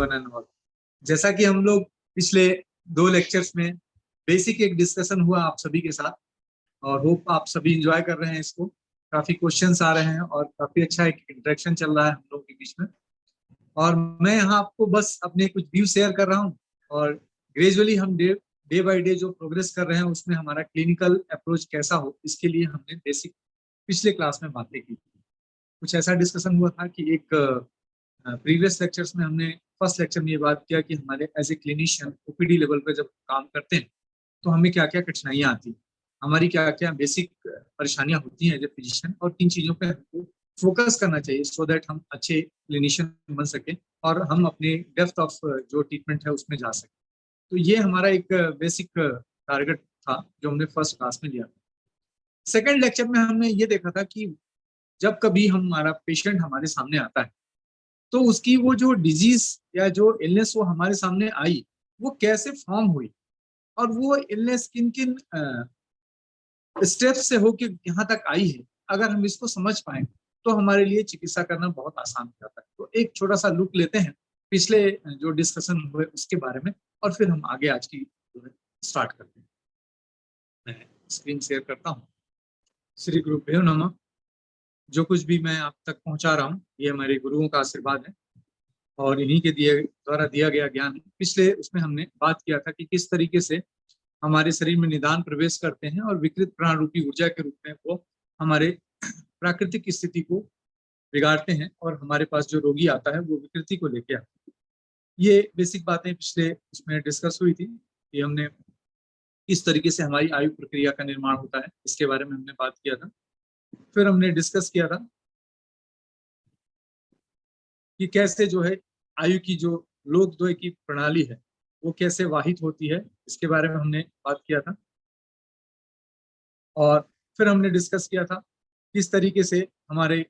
One and all. जैसा कि हम लोग पिछले 2 लेक्चर्स में बेसिक एक डिस्कशन हुआ आप सभी के साथ, और होप आप सभी इंजॉय कर रहे हैं इसको। काफी क्वेश्चंस आ रहे हैं और काफी अच्छा एक इंटरेक्शन चल रहा है हम लोग के बीच में। और मैं यहाँ आपको बस अपने कुछ व्यू शेयर कर रहा हूँ, और ग्रेजुअली हम डे बाय डे जो प्रोग्रेस कर रहे हैं उसमें हमारा क्लिनिकल अप्रोच कैसा हो, इसके लिए हमने बेसिक पिछले क्लास में बातें की। कुछ ऐसा डिस्कशन हुआ था कि एक प्रीवियस लेक्चर्स में हमने फर्स्ट लेक्चर में ये बात किया कि हमारे as a clinician OPD level पे जब काम करते हैं तो हमें क्या क्या कठिनाइयाँ आती हैं, हमारी क्या क्या बेसिक परेशानियां होती हैं एज ए फिजिशियन, और किन चीज़ों पे हमको फोकस करना चाहिए सो दैट हम अच्छे क्लिनिशियन बन सकें और हम अपने डेप्थ ऑफ जो ट्रीटमेंट है उसमें जा सकें। तो ये हमारा एक बेसिक टारगेट था जो हमने फर्स्ट क्लास में लिया था। सेकेंड लेक्चर में हमने ये देखा था कि जब कभी हमारा पेशेंट हमारे सामने आता है तो उसकी वो जो डिजीज या जो इलनेस वो हमारे सामने आई वो कैसे फॉर्म हुई, और वो इलनेस किन किन स्टेप से होके यहाँ तक आई है, अगर हम इसको समझ पाए तो हमारे लिए चिकित्सा करना बहुत आसान हो जाता है। तो एक छोटा सा लुक लेते हैं पिछले जो डिस्कशन हुए उसके बारे में, और फिर हम आगे आज की स्टार्ट करते हैं। मैं स्क्रीन शेयर करता हूँ। श्री गुरुभ्यो नमः। जो कुछ भी मैं आप तक पहुंचा रहा हूँ ये हमारे गुरुओं का आशीर्वाद है और इन्हीं के द्वारा दिया गया ज्ञान है। पिछले उसमें हमने बात किया था कि किस तरीके से हमारे शरीर में निदान प्रवेश करते हैं और विकृत प्राण रूपी ऊर्जा के रूप में वो हमारे प्राकृतिक स्थिति को बिगाड़ते हैं, और हमारे पास जो रोगी आता है वो विकृति को लेके आता है। ये बेसिक बातें पिछले उसमें डिस्कस हुई थी कि हमने किस तरीके से हमारी आयु प्रक्रिया का निर्माण होता है, इसके बारे में हमने बात किया था। फिर हमने डिस्कस किया था कि कैसे जो है आयु की जो लोकद्वय की प्रणाली है वो कैसे वाहित होती है, इसके बारे में हमने बात किया था। और फिर हमने डिस्कस किया था किस तरीके से हमारे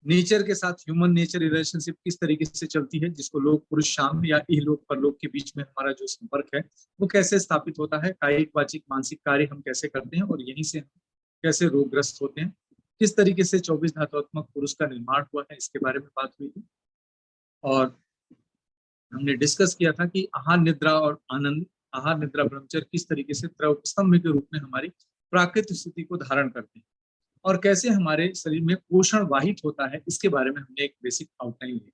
नेचर के साथ ह्यूमन नेचर रिलेशनशिप किस तरीके से चलती है, जिसको लोग पुरुष शाम या इहलोक परलोक के बीच में हमारा जो संपर्क है वो कैसे स्थापित होता है, कायिक वाचिक मानसिक कार्य हम कैसे करते हैं और यहीं से हम कैसे रोगग्रस्त होते हैं, किस तरीके से 24 धातुआत्मक पुरुष का निर्माण हुआ है, इसके बारे में बात हुई थी। और हमने डिस्कस किया था कि आहार निद्रा और आनंद, आहार निद्रा ब्रह्मचर्य किस तरीके से त्रवस्तंभ के रूप में हमारी प्राकृतिक स्थिति को धारण करते हैं, और कैसे हमारे शरीर में पोषण वाहित होता है, इसके बारे में हमने एक बेसिक आउटलाइन ली।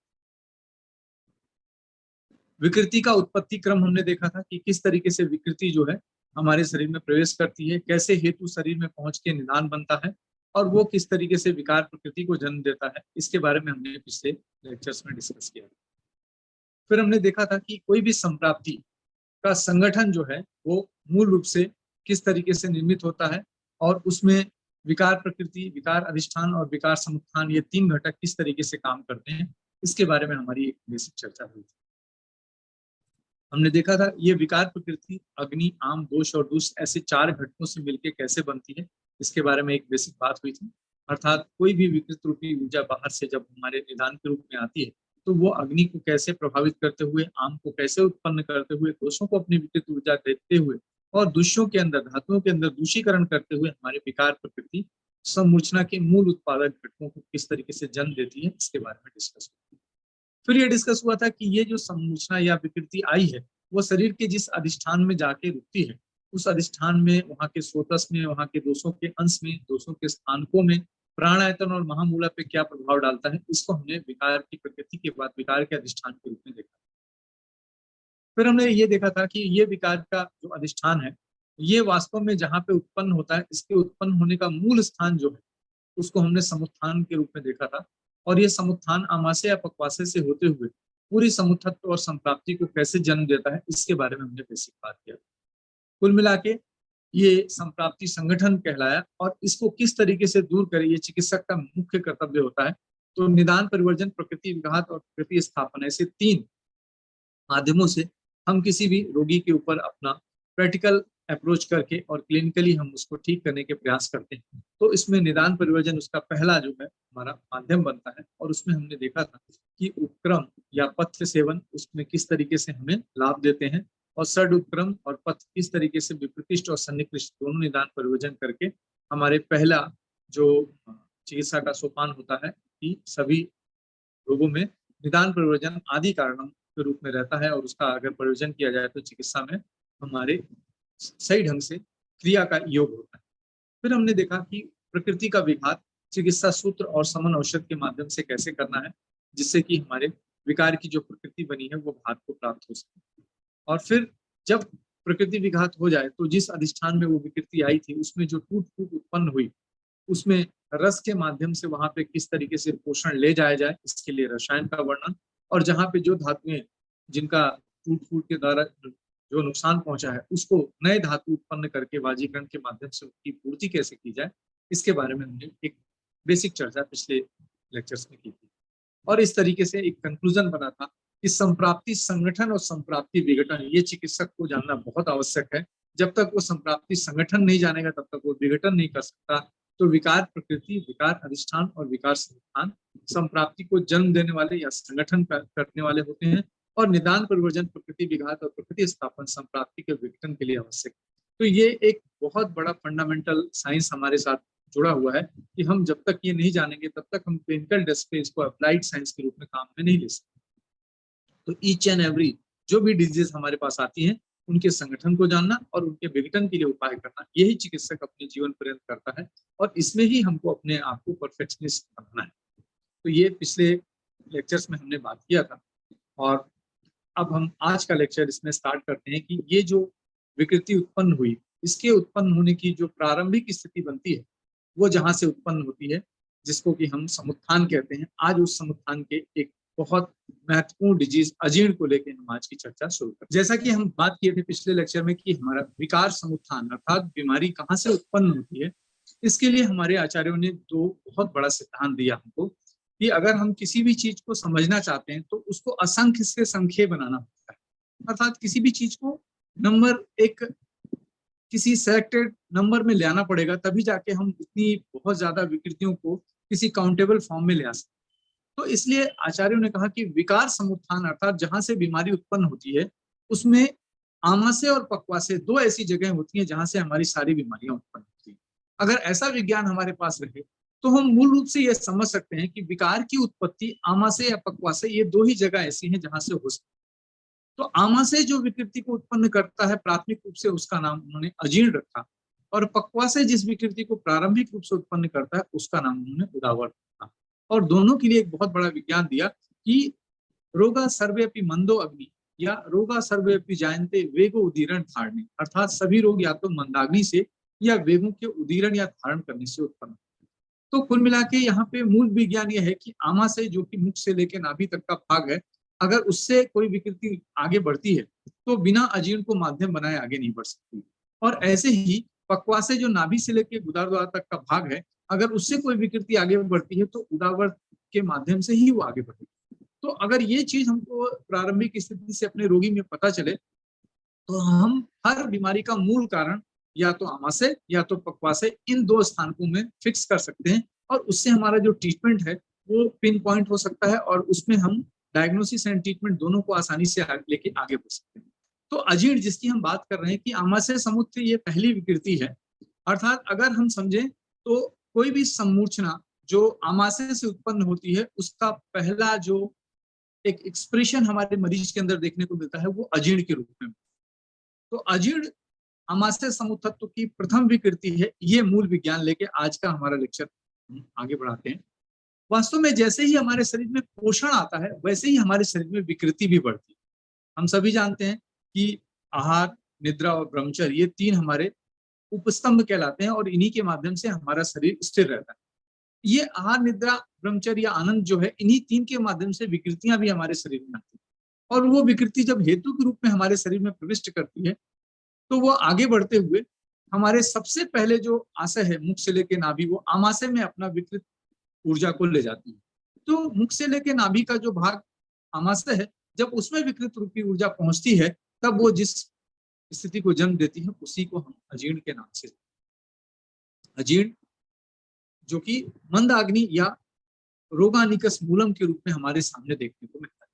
विकृति का उत्पत्ति क्रम हमने देखा था कि किस तरीके से विकृति जो है हमारे शरीर में प्रवेश करती है, कैसे हेतु शरीर में पहुंच के निदान बनता है, और वो किस तरीके से विकार प्रकृति को जन्म देता है, इसके बारे में हमने पिछले लेक्चर्स में डिस्कस किया। फिर हमने देखा था कि कोई भी संप्राप्ति का संगठन जो है वो मूल रूप से किस तरीके से निर्मित होता है, और उसमें विकार प्रकृति, विकार अधिष्ठान और विकार समुत्थान, ये 3 घटक किस तरीके से काम करते हैं, इसके बारे में हमारी एक बेसिक चर्चा हुई थी। हमने देखा था ये विकार प्रकृति अग्नि, आम, दोष और दुष्ट ऐसे 4 घटकों से मिलकर कैसे बनती है, इसके बारे में एक बेसिक बात हुई थी। अर्थात कोई भी विकृत रूपी ऊर्जा बाहर से जब हमारे निदान के रूप में आती है तो वो अग्नि को कैसे प्रभावित करते हुए, आम को कैसे उत्पन्न करते हुए, दोषों को अपनी विकृत ऊर्जा देते हुए, और दूषियों के अंदर, धातुओं के अंदर दूषीकरण करते हुए हमारे विकार प्रकृति समूर्छना के मूल उत्पादक घटकों को किस तरीके से जन्म देती है, इसके बारे में डिस्कस हुआ। फिर ये डिस्कस हुआ था कि ये जो समूर्छना या विकृति आई है वो शरीर के जिस अधिष्ठान में जाके रुकती है, उस अधिष्ठान में, वहां के स्रोतस में, वहां के दोषों के अंश में, दोषों के स्थानकों में प्राणायतन और महामूला पे क्या प्रभाव डालता है, इसको हमने विकार की प्रकृति के बाद विकार के अधिष्ठान के रूप में देखा। फिर हमने ये देखा था कि ये विकार का जो अधिष्ठान है ये वास्तव में जहाँ पे उत्पन्न होता है, इसके उत्पन्न होने का मूल स्थान जो है उसको हमने समुत्थान के रूप में देखा था, और ये समुत्थान आमाशय या पक्वाशय से होते हुए पूरी समुत्थत्व और संप्राप्ति को कैसे जन्म देता है, इसके बारे में हमने बेसिक बात किया। कुल मिला के ये संप्राप्ति संगठन कहलाया, और इसको किस तरीके से दूर करे ये चिकित्सक का मुख्य कर्तव्य होता है। तो निदान, परिवर्जन, प्रकृति विघात और प्रकृति स्थापना, ऐसे 3 माध्यमों से हम किसी भी रोगी के ऊपर अपना प्रैक्टिकल अप्रोच करके और क्लिनिकली हम उसको ठीक करने के प्रयास करते हैं। तो इसमें निदान परिवर्जन उसका पहला जो है हमारा माध्यम बनता है, और उसमें हमने देखा था कि उपक्रम या पथ्य सेवन उसमें किस तरीके से हमें लाभ देते हैं, और षड उपक्रम और पथ किस तरीके से विप्रतिष्ठ और सन्निकृष्ट दोनों निदान परिवर्जन करके हमारे पहला जो चिकित्सा का सोपान होता है कि सभी रोगों में निदान प्रयोजन आदि कारणों के रूप में रहता है और उसका अगर प्रयोजन किया जाए तो चिकित्सा में हमारे सही ढंग से क्रिया का योग होता है। फिर हमने देखा कि प्रकृति का विघात चिकित्सा सूत्र और समन औषध के माध्यम से कैसे करना है, जिससे कि हमारे विकार की जो प्रकृति बनी है वो घात को प्राप्त हो सके। और फिर जब प्रकृति विघात हो जाए तो जिस अधिष्ठान में वो विकृति आई थी उसमें जो टूट फूट उत्पन्न हुई, उसमें रस के माध्यम से वहां पे किस तरीके से पोषण ले जाया जाए, इसके लिए रसायन का वर्णन, और जहाँ पे जो धातुएं जिनका टूट फूट के द्वारा जो नुकसान पहुंचा है उसको नए धातु उत्पन्न करके वाजीकरण के माध्यम से उसकी पूर्ति कैसे की जाए, इसके बारे में हमने एक बेसिक चर्चा पिछले लेक्चर्स में की थी। और इस तरीके से एक कंक्लूजन बना था कि संप्राप्ति संगठन और संप्राप्ति विघटन ये चिकित्सक को जानना बहुत आवश्यक है। जब तक वो संप्राप्ति संगठन नहीं जानेगा तब तक वो विघटन नहीं कर सकता। तो विकार प्रकृति, विकार अधिष्ठान और विकार संस्थान संप्राप्ति को जन्म देने वाले या संगठन करने वाले होते हैं, और निदान परिवर्जन प्रकृति विघात और प्रकृति स्थापन संप्राप्ति के विघटन के लिए आवश्यक है। तो ये एक बहुत बड़ा फंडामेंटल साइंस हमारे साथ जुड़ा हुआ है कि हम जब तक ये नहीं जानेंगे तब तक हम क्लिनिकल डेस्क पे इसको अप्लाइड साइंस के रूप में काम में नहीं ले सकते। तो ईच एंड एवरी जो भी डिजीज हमारे पास आती हैं उनके संगठन को जानना और उनके विघटन के लिए उपाय करना, यही चिकित्सक अपने जीवन पर्यंत करता है, और इसमें ही हमको अपने आप को परफेक्शनिस्ट बनाना है। तो ये पिछले लेक्चर्स में हमने बात किया था, और अब हम आज का लेक्चर इसमें स्टार्ट करते हैं कि ये जो विकृति उत्पन्न हुई, इसके उत्पन्न होने की जो प्रारंभिक स्थिति बनती है वो जहां से उत्पन्न होती है, जिसको कि हम समुत्थान कहते हैं। आज उस समुत्थान के एक बहुत महत्वपूर्ण डिजीज अजीर्ण को लेकर हम आज की चर्चा शुरू करते हैं। जैसा कि हम बात किए थे पिछले लेक्चर में कि हमारा विकार समुत्थान अर्थात बीमारी कहाँ से उत्पन्न होती है, इसके लिए हमारे आचार्यों ने दो बहुत बड़ा सिद्धांत दिया हमको कि अगर हम किसी भी चीज को समझना चाहते हैं तो उसको असंख्य से संख्य बनाना होता है, अर्थात किसी भी चीज को नंबर एक किसी सेलेक्टेड नंबर में ले आना पड़ेगा, तभी जाके हम इतनी बहुत ज्यादा विकृतियों को किसी काउंटेबल फॉर्म में ले आ सकते। तो इसलिए आचार्यों ने कहा कि विकार समुत्थान अर्थात जहां से बीमारी उत्पन्न होती है उसमें आमाशय और पक्वाशय दो ऐसी जगह होती हैं जहां से हमारी सारी बीमारियां उत्पन्न होती हैं। अगर ऐसा विज्ञान हमारे पास रहे तो हम मूल रूप से यह समझ सकते हैं कि विकार की उत्पत्ति आमाशय या पक्वाशय ये दो ही जगह ऐसी हैं जहां से हो सकती है। तो आमाशय जो विकृति को उत्पन्न करता है प्राथमिक रूप से उसका नाम उन्होंने अजीर्ण रखा, और पक्वाशय जिस विकृति को प्रारंभिक रूप से उत्पन्न करता है उसका नाम उन्होंने उदावर रखा। और दोनों के लिए एक बहुत बड़ा विज्ञान दिया कि रोगा सर्वेपि मंदो अग्नि या रोगा सर्वेपि जायन्ते वेगो उदीरण धारणे, अर्थात सभी रोग या तो मंदाग्नि से या वेगों के उदीरण या धारण करने से उत्पन्न। तो कुल मिला के यहाँ पे मूल विज्ञान यह है कि आमाशय जो कि मुख से लेकर नाभि तक का भाग है, अगर उससे कोई विकृति आगे बढ़ती है तो बिना अजीर्ण को माध्यम बनाए आगे नहीं बढ़ सकती। और ऐसे ही पक्वाशय जो नाभि से लेकर गुदार द्वार तक का भाग है, अगर उससे कोई विकृति आगे बढ़ती है तो उदावर के माध्यम से ही वो आगे बढ़ेगी। तो अगर ये चीज हमको प्रारंभिक स्थिति से अपने रोगी में पता चले तो हम हर बीमारी का मूल कारण या तो आमाशय या तो पक्वाशय इन दो स्थानों में फिक्स कर सकते हैं, और उससे हमारा जो ट्रीटमेंट है वो पिन पॉइंट हो सकता है, और उसमें हम डायग्नोसिस एंड ट्रीटमेंट दोनों को आसानी से लेके आगे बढ़ सकते हैं। तो अजीर्ण जिसकी हम बात कर रहे हैं कि आमाशय समुच्चय ये पहली विकृति है, अर्थात अगर हम समझें तो कोई भी सम्मूर्छना जो आमाशय से उत्पन्न होती है उसका पहला जो एक एक्सप्रेशन हमारे मरीज के अंदर देखने को मिलता है वो अजीर्ण के रूप में। तो अजीर्ण आमाशय समुत्थत्व की प्रथम विकृति है, ये मूल विज्ञान लेके आज का हमारा लेक्चर आगे बढ़ाते हैं। वास्तव में जैसे ही हमारे शरीर में पोषण आता है वैसे ही हमारे शरीर में विकृति भी बढ़ती है। हम सभी जानते हैं कि आहार, निद्रा और ब्रह्मचर्य ये तीन हमारे उपस्तंभ कहलाते हैं, और इन्हीं के माध्यम से हमारा शरीर स्थिर रहता है। ये आहार, निद्रा, ब्रह्मचर्य या आनंद जो है, इन्हीं तीन के माध्यम से विकृतियां भी हमारे शरीर में आती है, और वो विकृति जब हेतु के रूप में हमारे शरीर में प्रविष्ट करती है तो वो आगे बढ़ते हुए हमारे सबसे पहले जो आशय है मुख से लेके नाभि, वो आमाशय में अपना विकृत ऊर्जा को ले जाती है। तो मुख से लेके नाभि का जो भाग आमाशय है, जब उसमें विकृत रूपी ऊर्जा पहुंचती है तब वो जिस स्थिति को जन्म देती है उसी को हम अजीर्ण के नाम से, अजीर्ण जो कि मंदाग्नि या रोगानिकस मूलम के रूप में हमारे सामने देखने को मिलता है।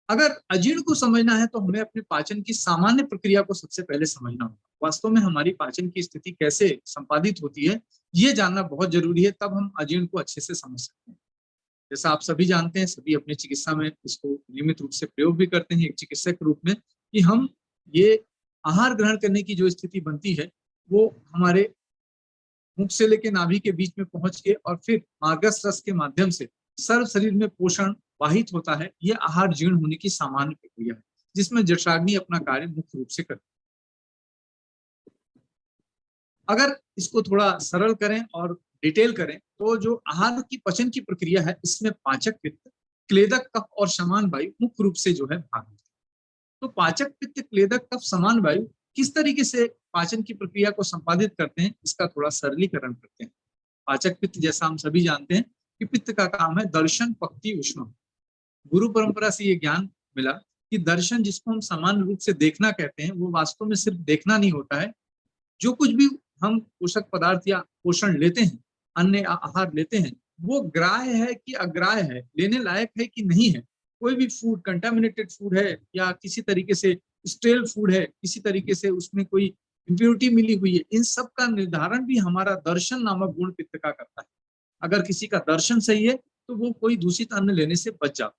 अगर अजीर्ण को समझना है तो हमें अपने पाचन की सामान्य प्रक्रिया को सबसे पहले समझना होगा। वास्तव में हमारी पाचन की स्थिति कैसे संपादित होती है ये जानना बहुत जरूरी है, तब हम अजीर्ण को अच्छे से समझ सकते हैं। जैसा आप सभी जानते हैं, सभी अपने चिकित्सा में इसको नियमित रूप से प्रयोग भी करते हैं एक चिकित्सक के रूप में, कि हम ये आहार ग्रहण करने की जो स्थिति बनती है वो हमारे मुख से लेकर नाभि के बीच में पहुंच के और फिर मार्गस्थ रस के माध्यम से सर्व शरीर में पोषण वाहित होता है। यह आहार जीर्ण होने की सामान्य प्रक्रिया है, जिसमें जठराग्नि अपना कार्य मुख्य रूप से करती है। अगर इसको थोड़ा सरल करें और डिटेल करें तो जो आहार की पचन की प्रक्रिया है, इसमें पाचक पित्त, क्लेदक, कफ और समान वायु मुख्य रूप से जो है भाग लेते हैं। तो पाचक पित्त, क्लेदक, कफ, समान वायु किस तरीके से पाचन की प्रक्रिया को संपादित करते हैं, इसका थोड़ा सरलीकरण करते हैं। पाचक पित्त, जैसा हम सभी जानते हैं कि पित्त का काम है दर्शन, पक्ति, उष्ण। गुरु परंपरा से ये ज्ञान मिला कि दर्शन, जिसको हम सामान्य रूप से देखना कहते हैं, वो वास्तव में सिर्फ देखना नहीं होता है। जो कुछ भी हम पोषक पदार्थ या पोषण लेते हैं, अन्य आहार लेते हैं, वो ग्राह्य है कि अग्राह्य है, लेने लायक है कि नहीं है। कोई भी फूड कंटामिनेटेड फूड है या किसी तरीके से स्टेल फूड है, किसी तरीके से उसमें कोई इम्प्योरिटी मिली हुई है, इन सब का निर्धारण भी हमारा दर्शन नामक गुण पित्त का करता है। अगर किसी का दर्शन सही है तो वो कोई दूषित अन्न लेने से बच जाता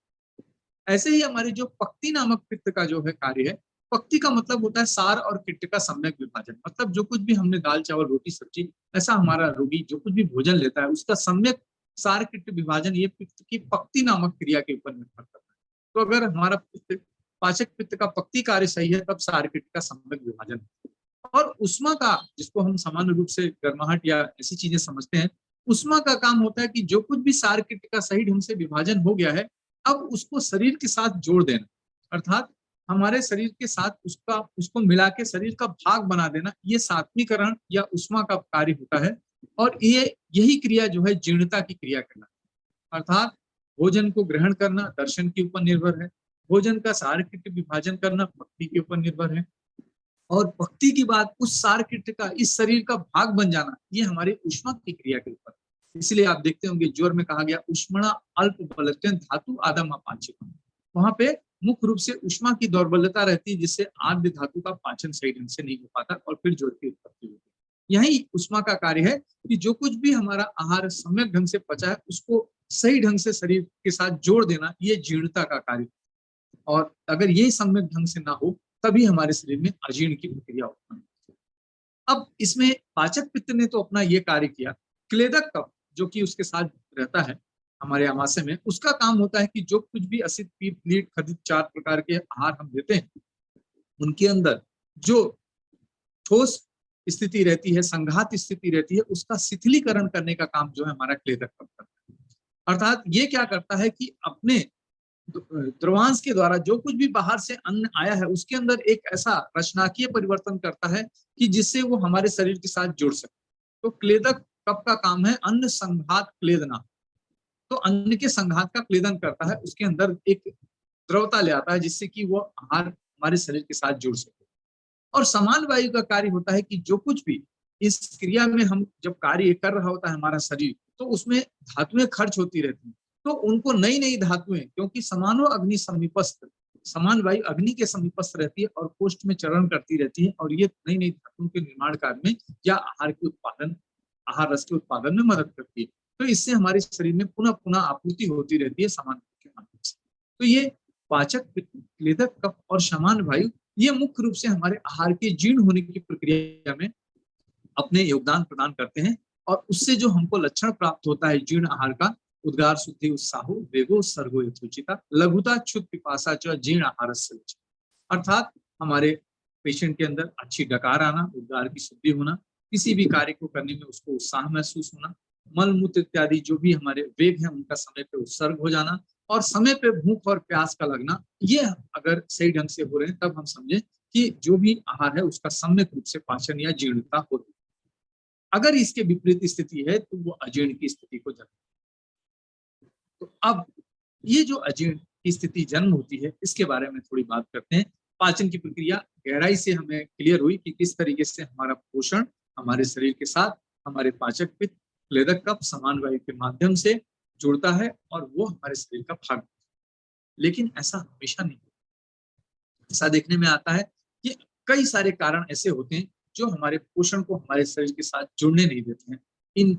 है। ऐसे ही हमारी जो पक्ति नामक पित्त का जो है कार्य है, पक्ति का मतलब होता है सार और किट्ट का सम्यक विभाजन। मतलब जो कुछ भी हमने दाल चावल रोटी सब्जी, ऐसा हमारा रोगी जो कुछ भी भोजन लेता है उसका सम्यक सार किट्ट विभाजन ये पित्त की पक्ति नामक क्रिया के ऊपर निर्भर करता है। तो अगर हमारा पित्त, पाचक पित्त का पक्ति कार्य सही है, तब सार किट्ट का सम्यक विभाजन। और उष्मा का, जिसको हम सामान्य रूप से गर्माहट या ऐसी चीजें समझते हैं, उष्मा का काम होता है कि जो कुछ भी सार किट का सही ढंग से विभाजन हो गया है, अब उसको शरीर के साथ जोड़ देना, अर्थात हमारे शरीर के साथ उसको मिला के शरीर का भाग बना देना, ये सात्वीकरण या उष्मा का कार्य होता है। और ये यही क्रिया जो है जीर्णता की क्रिया करना, अर्थात भोजन को ग्रहण करना दर्शन के ऊपर निर्भर है, भोजन का सार किट विभाजन करना भक्ति के ऊपर निर्भर है, और भक्ति की बात उस सार किट का इस शरीर का भाग बन जाना, ये हमारी उष्मा की क्रिया के ऊपर। इसलिए आप देखते होंगे ज्वर में कहा गया उष्मणा अल्प बलत्यन धातु आदम अपाचित। वहां पे मुख्य रूप से उष्मा की दौर्बल्यता रहती है, जिससे आद्य धातु का पाचन सही ढंग से नहीं हो पाता और फिर ज्वर की उत्पत्ति होती है। यही उष्मा का कार्य है कि जो कुछ भी हमारा आहार सम्यक ढंग से पचा है उसको सही ढंग से शरीर के साथ जोड़ देना, ये जीर्णता का कार्य। और अगर ये सम्यक ढंग से ना हो तभी हमारे शरीर में अजीर्ण की प्रक्रिया उत्पन्न होती है। अब इसमें पाचक पित्त ने तो अपना ये कार्य किया, क्लेदक कफ जो कि उसके साथ रहता है हमारे आमाशय में, उसका काम होता है कि जो कुछ भी असित, पीप, लीट, खदित 4 प्रकार के आहार हम लेते हैं, उनके अंदर जो ठोस स्थिति रहती है, संघात स्थिति रहती है, उसका शिथिलीकरण करने का काम जो है हमारा क्लेदक कफ करता है। अर्थात ये क्या करता है कि अपने द्रवांश के द्वारा जो कुछ भी बाहर से अन्न आया है उसके अंदर एक ऐसा रचनाकीय परिवर्तन करता है कि जिससे वो हमारे शरीर के साथ जुड़ सके। तो क्लेदक कफ का काम है अन्न संघात क्लेदना, तो अन्न के संघात का क्लेदन करता है, उसके अंदर एक द्रवता ले आता है जिससे कि वो आहार हमारे शरीर के साथ जुड़ सके। और समान वायु का कार्य होता है कि जो कुछ भी इस क्रिया में हम जब कार्य कर रहा होता है हमारा शरीर, तो उसमें धातुएं खर्च होती रहती हैं, तो उनको नई नई धातुएं, क्योंकि समानो अग्नि समीपस्थ, समान वायु अग्नि के समीपस्थ रहती है और कोष्ठ में चरण करती रहती है, और ये नई नई धातुओं के निर्माण कार्य में या आहार के उत्पादन, आहार रस के उत्पादन में मदद करती है। तो इससे हमारे शरीर में पुनः पुनः आपूर्ति होती रहती है समान के माध्यम से। तो ये पाचक, क्लेदक, कफ और समान वायु ये मुख्य रूप से हमारे आहार के जीर्ण होने की प्रक्रिया में अपने योगदान प्रदान करते हैं। और उससे जो हमको लक्षण प्राप्त होता है जीर्ण आहार का, उद्गार शुद्धि उत्साहो वेगो सर्गो यथोचिता लघुता क्षुत पिपासा च जीर्ण आहार, अर्थात हमारे पेशेंट के अंदर अच्छी डकार आना, उद्गार की शुद्धि होना, किसी भी कार्य को करने में उसको उत्साह महसूस होना, मल मूत्र इत्यादि जो भी हमारे वेग है उनका समय पे उत्सर्ग हो जाना, और समय पे भूख और प्यास का लगना, ये अगर सही ढंग से हो रहे हैं तब हम समझे कि जो भी आहार है उसका सम्यक रूप से पाचन या जीर्णता होती है। अगर इसके विपरीत स्थिति है तो वो अजीर्ण की स्थिति को जन्म। तो अब ये जो अजीर्ण की स्थिति जन्म होती है इसके बारे में थोड़ी बात करते हैं। पाचन की प्रक्रिया गहराई से हमें क्लियर हुई कि किस तरीके से हमारा पोषण हमारे शरीर के साथ हमारे पाचक पित्त, क्लेदक कफ, समान वायु के माध्यम से जुड़ता है और वो हमारे शरीर का भाग। लेकिन ऐसा हमेशा नहीं, ऐसा देखने में आता है कि कई सारे कारण ऐसे होते हैं जो हमारे पोषण को हमारे शरीर के साथ जुड़ने नहीं देते हैं। इन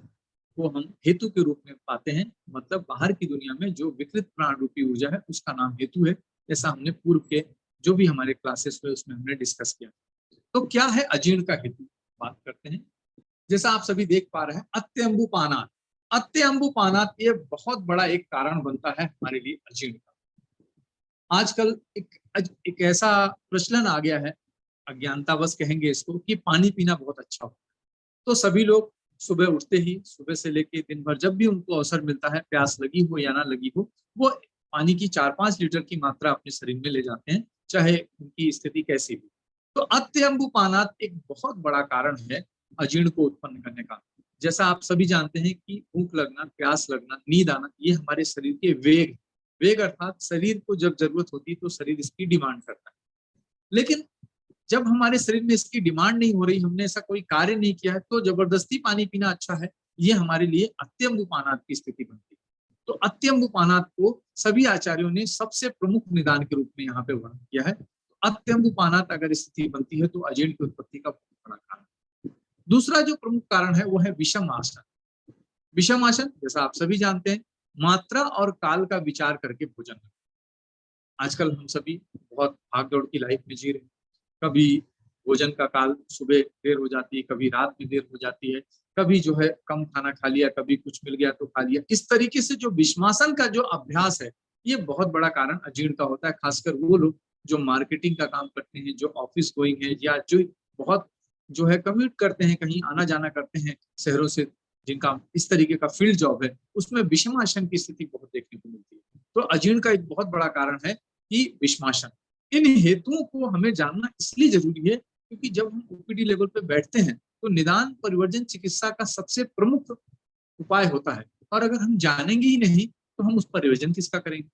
को हम हेतु के रूप में पाते हैं, मतलब बाहर की दुनिया में जो विकृत प्राण रूपी ऊर्जा है उसका नाम हेतु है। जैसा हमने पूर्व के जो भी हमारे क्लासेस हुए उसमें हमने डिस्कस किया। तो क्या है अजीर्ण का हेतु, बात करते हैं। जैसा आप सभी देख पा रहे हैं, अत्यंबुपानात, अत्यंबुपानात ये बहुत बड़ा एक कारण बनता है हमारे लिए अजीर्ण का। आजकल एक ऐसा प्रचलन आ गया है, अज्ञानतावश कहेंगे इसको, कि पानी पीना बहुत अच्छा होता है। तो सभी लोग सुबह उठते ही, सुबह से लेके दिन भर जब भी उनको अवसर मिलता है, प्यास लगी हो या ना लगी हो, वो पानी की 4-5 लीटर की मात्रा अपने शरीर में ले जाते हैं, चाहे उनकी स्थिति कैसी भी। तो अत्यंबुपानात एक बहुत बड़ा कारण है अजीर्ण को उत्पन्न करने का। जैसा आप सभी जानते हैं कि भूख लगना, प्यास लगना, नींद आना, ये हमारे शरीर के वेग, वेग अर्थात शरीर को जब जरूरत होती है तो शरीर इसकी डिमांड करता है। लेकिन जब हमारे शरीर में इसकी डिमांड नहीं हो रही, हमने ऐसा कोई कार्य नहीं किया है, तो जबरदस्ती पानी पीना अच्छा है, ये हमारे लिए अत्यंबुपानात की स्थिति बनती है। तो अत्यंबुपानात को सभी आचार्यों ने सबसे प्रमुख निदान के रूप में यहाँ पे वर्णन किया है। अत्यंबुपानात अगर स्थिति बनती है तो अजीर्ण की उत्पत्ति का बहुत बड़ा कारण। दूसरा जो प्रमुख कारण है वो है विषम आसन। विषम आसन, जैसा आप सभी जानते हैं, मात्रा और काल का विचार करके भोजन। आजकल हम सभी बहुत भागदौड़ की लाइफ में जी रहे हैं। कभी भोजन का काल सुबह देर हो जाती है, कभी रात में देर हो जाती है, कभी जो है कम खाना खा लिया, कभी कुछ मिल गया तो खा लिया। इस तरीके से जो विषमासन का जो अभ्यास है, ये बहुत बड़ा कारण अजीर्ण का होता है। खासकर वो लोग जो मार्केटिंग का काम करते हैं, जो ऑफिस गोइंग है, या जो बहुत जो है कम्यूट करते हैं, कहीं आना जाना करते हैं शहरों से, जिनका इस तरीके का फील्ड जॉब है, उसमें विषमासन की स्थिति बहुत देखने को मिलती है। तो अजीर्ण का एक बहुत बड़ा कारण है कि विषमासन। इन हेतुओं को हमें जानना इसलिए जरूरी है क्योंकि जब हम ओपीडी लेवल पे बैठते हैं तो निदान परिवर्जन चिकित्सा का सबसे प्रमुख उपाय होता है, और अगर हम जानेंगे ही नहीं तो हम उस पर परिवर्जन किसका करेंगे।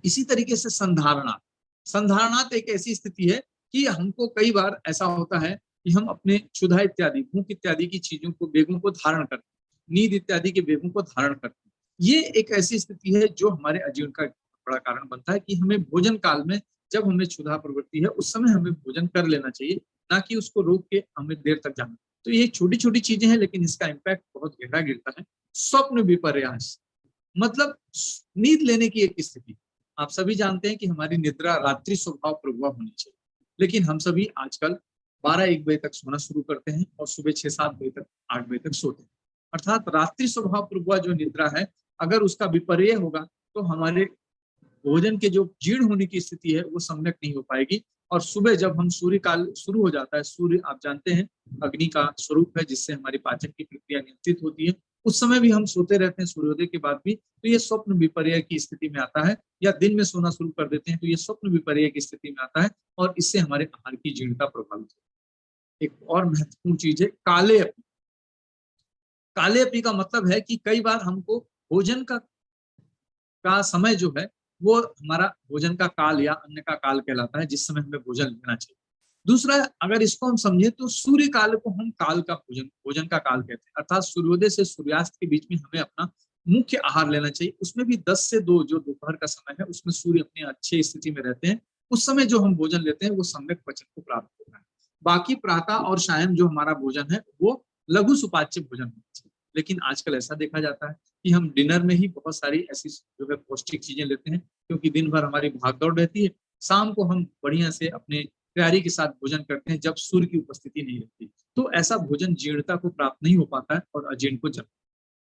इसी तरीके से संधारणा, संधारणात एक ऐसी स्थिति है कि हमको कई बार ऐसा होता है कि हम अपने क्षुधा इत्यादि, भूख इत्यादि की चीजों को, बेगों को धारण करते हैं, नींद इत्यादि के बेगों को धारण करते हैं। ये एक ऐसी स्थिति है जो हमारे अजीर्ण का बड़ा कारण बनता है कि हमें भोजन काल में, जब हमें क्षुधा प्रवृत्ति है, उस समय हमें भोजन कर लेना चाहिए, ना कि उसको रोक के हमें देर तक जाना। तो ये छोटी छोटी चीजें हैं, लेकिन इसका इम्पैक्ट बहुत गहरा गिरता है। स्वप्न विपर्यास, मतलब नींद लेने की एक स्थिति। आप सभी जानते हैं कि हमारी निद्रा रात्रि स्वभाव प्रभाव होनी चाहिए, लेकिन हम सभी आजकल 12-1 बजे तक सोना शुरू करते हैं और सुबह 6-7 बजे तक, 8 बजे तक सोते हैं। अर्थात रात्रि स्वभाव प्रभाव जो निद्रा है, अगर उसका विपर्य होगा तो हमारे भोजन के जो जीर्ण होने की स्थिति है वो सम्यक नहीं हो पाएगी। और सुबह जब हम सूर्य काल शुरू हो जाता है, सूर्य आप जानते हैं अग्नि का स्वरूप है, जिससे हमारी पाचन की प्रक्रिया नियंत्रित होती है, उस समय भी हम सोते रहते हैं सूर्योदय के बाद भी, तो ये स्वप्न विपर्य की स्थिति में आता है। या दिन में सोना शुरू कर देते हैं तो ये स्वप्न विपर्य की स्थिति में आता है, और इससे हमारे आहार की जीर्णता प्रभावित होती है। एक और महत्वपूर्ण चीज है काले अपी। काले अपी का मतलब है कि कई बार हमको भोजन का समय जो है वो हमारा भोजन का काल या अन्न का काल कहलाता है, जिस समय हमें भोजन लेना चाहिए। दूसरा, अगर इसको हम समझे तो सूर्य काल को हम काल का भोजन, भोजन का काल कहते हैं। अर्थात सूर्योदय से सूर्यास्त के बीच में हमें अपना मुख्य आहार लेना चाहिए। उसमें भी 10 से 2 जो दोपहर का समय है, उसमें सूर्य अपनी अच्छी स्थिति में रहते हैं। उस समय जो हम भोजन लेते हैं वो सम्यक पचन को प्राप्त होता है। बाकी प्रातः और सायं जो हमारा भोजन है वो लघु सुपाच्य भोजन होना चाहिए। लेकिन आजकल ऐसा देखा जाता है कि हम डिनर में ही बहुत सारी ऐसी जो है पौष्टिक चीजें लेते हैं, क्योंकि दिन भर हमारी भागदौड़ रहती है। शाम को हम बढ़िया से अपने तैयारी के साथ भोजन करते हैं जब सूर्य की उपस्थिति नहीं रहती, तो ऐसा भोजन जीर्णता को प्राप्त नहीं हो पाता है और अजीर्ण को जन्म।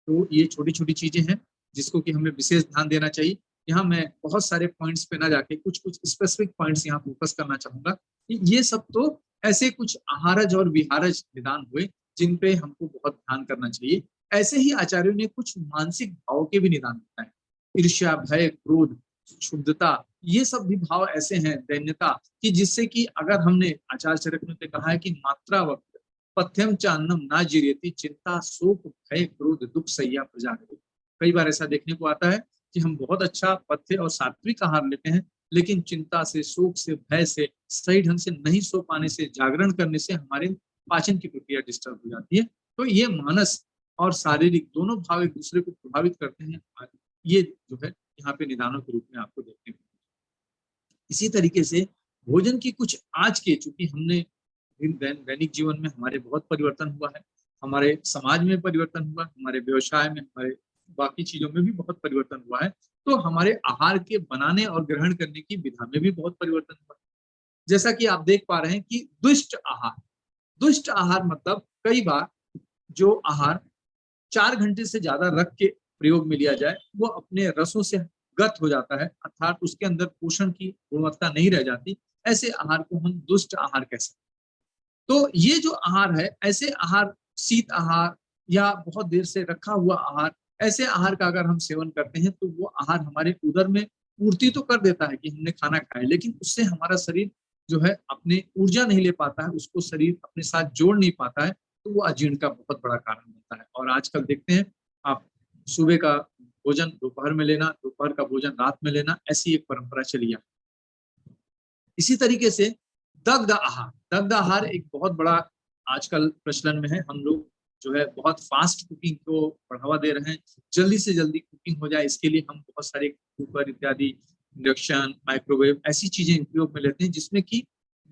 तो ये छोटी छोटी चीजें हैं जिसको कि हमें विशेष ध्यान देना चाहिए। यहाँ मैं बहुत सारे पॉइंट्स पे ना जाके कुछ कुछ स्पेसिफिक पॉइंट्स यहाँ फोकस करना चाहूंगा कि ये सब तो ऐसे कुछ आहारज और विहारज निदान हुए जिन पे हमको बहुत ध्यान करना चाहिए। ऐसे ही आचार्यों ने कुछ मानसिक भाव के भी निदान बताए। ईर्ष्या, भय, क्रोध, क्षुब्धता, ये सब भी भाव ऐसे हैं, दैन्यता, कि जिससे कि अगर हमने आचार्य चरक में कहा है कि मात्रा वक्त पथ्यम च अन्नम ना जीरेती, चिंता, शोक, भय, क्रोध, दुख, सैया, प्रजागति। कई बार ऐसा देखने को आता है कि हम बहुत अच्छा पथ्य और सात्विक आहार लेते हैं, लेकिन चिंता से, शोक से, भय से, सही ढंग से नहीं सो पाने से, जागरण करने से हमारे पाचन की प्रक्रिया डिस्टर्ब हो जाती है। तो ये मानस और शारीरिक दोनों भाव एक दूसरे को प्रभावित करते हैं। ये जो है यहाँ पे निदानों के रूप में आपको देखने को। इसी तरीके से भोजन की कुछ आज के, चूंकि हमने दैनिक जीवन में हमारे बहुत परिवर्तन हुआ है, हमारे समाज में परिवर्तन हुआ, हमारे व्यवसाय में, हमारे बाकी चीजों में भी बहुत परिवर्तन हुआ है। तो हमारे आहार के बनाने और ग्रहण करने की विधा में भी बहुत परिवर्तन हुआ। जैसा कि आप देख पा रहे हैं कि दुष्ट आहार मतलब कई बार जो आहार 4 घंटे से ज्यादा रख के प्रयोग में लिया जाए वो अपने रसों से गत हो जाता है, अर्थात उसके अंदर पोषण की गुणवत्ता नहीं रह जाती। ऐसे आहार को हम दुष्ट आहार कह सकते हैं। तो ये जो आहार है, ऐसे आहार, शीत आहार या बहुत देर से रखा हुआ आहार, ऐसे आहार का अगर हम सेवन करते हैं तो वो आहार हमारे उदर में पूर्ति तो कर देता है कि हमने खाना खाया, लेकिन उससे हमारा शरीर जो है अपने ऊर्जा नहीं ले पाता है, उसको शरीर अपने साथ जोड़ नहीं पाता है, तो वो अजीर्ण का बहुत बड़ा कारण बनता है। और आजकल देखते हैं आप, सुबह का भोजन दोपहर में लेना, दोपहर का भोजन रात में लेना, ऐसी एक परंपरा चली है। इसी तरीके से दग्ध आहार एक बहुत बड़ा आजकल प्रचलन में है। हम लोग जो है बहुत फास्ट कुकिंग को बढ़ावा दे रहे हैं, जल्दी से जल्दी कुकिंग हो जाए इसके लिए हम बहुत सारे कुकर इत्यादि, इंडक्शन, माइक्रोवेव, ऐसी चीजें उपयोग में लेते हैं जिसमें कि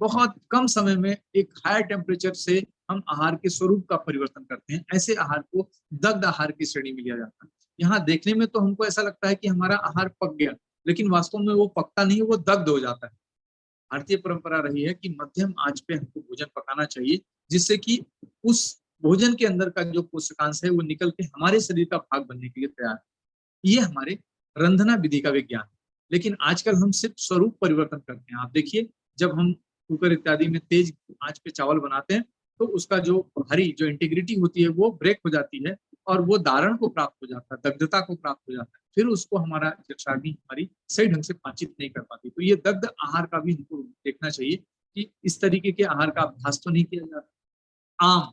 बहुत कम समय में एक हायर टेम्परेचर से हम आहार के स्वरूप का परिवर्तन करते हैं। ऐसे आहार को दग्ध आहार की श्रेणी में लिया जाता है। यहाँ देखने में तो हमको ऐसा लगता है कि हमारा आहार पक गया, लेकिन वास्तव में वो पकता नहीं, वो दग्ध हो जाता है। भारतीय परंपरा रही है कि मध्यम आंच पे हमको भोजन पकाना चाहिए, जिससे कि उस भोजन के अंदर का जो पोषकांश है वो निकल के हमारे शरीर का भाग बनने के लिए तैयार है। ये हमारे रंधना विधि का विज्ञान है। लेकिन आजकल हम सिर्फ स्वरूप परिवर्तन करते हैं। आप देखिए, जब हम कुकर इत्यादि में तेज आंच पे चावल बनाते हैं तो उसका जो भारी जो इंटीग्रिटी होती है वो ब्रेक हो जाती है और वो दारण को प्राप्त हो जाता है, दग्धता को प्राप्त हो जाता है। फिर उसको हमारा जठराग्नि हमारी सही ढंग से पाचित नहीं कर पाती। तो ये दग्ध आहार का भी हमको देखना चाहिए कि इस तरीके के आहार का अभ्यास तो नहीं किया जाता। आम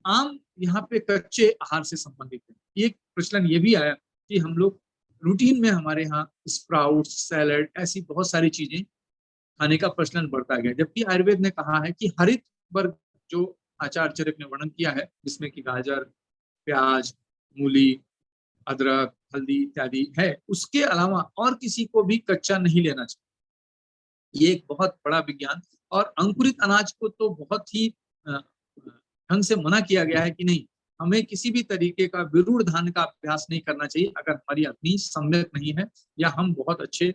आम यहाँ पे कच्चे आहार से संबंधित है। एक प्रचलन ये भी आया कि हम लोग रूटीन में हमारे यहाँ स्प्राउट्स, सैलड, ऐसी बहुत सारी चीजें खाने का प्रचलन बढ़ता गया, जबकि आयुर्वेद ने कहा है कि हरित वर्ग जो आचार्य चरक ने वर्णन किया है, जिसमें कि गाजर, प्याज, मूली, अदरक, हल्दी इत्यादि है, उसके अलावा और किसी को भी कच्चा नहीं लेना चाहिए। ये एक बहुत बड़ा विज्ञान। और अंकुरित अनाज को तो बहुत ही ढंग से मना किया गया है कि नहीं, हमें किसी भी तरीके का विरूढ़ धान का अभ्यास नहीं करना चाहिए अगर हमारी अग्नि सम्यक नहीं है या हम बहुत अच्छे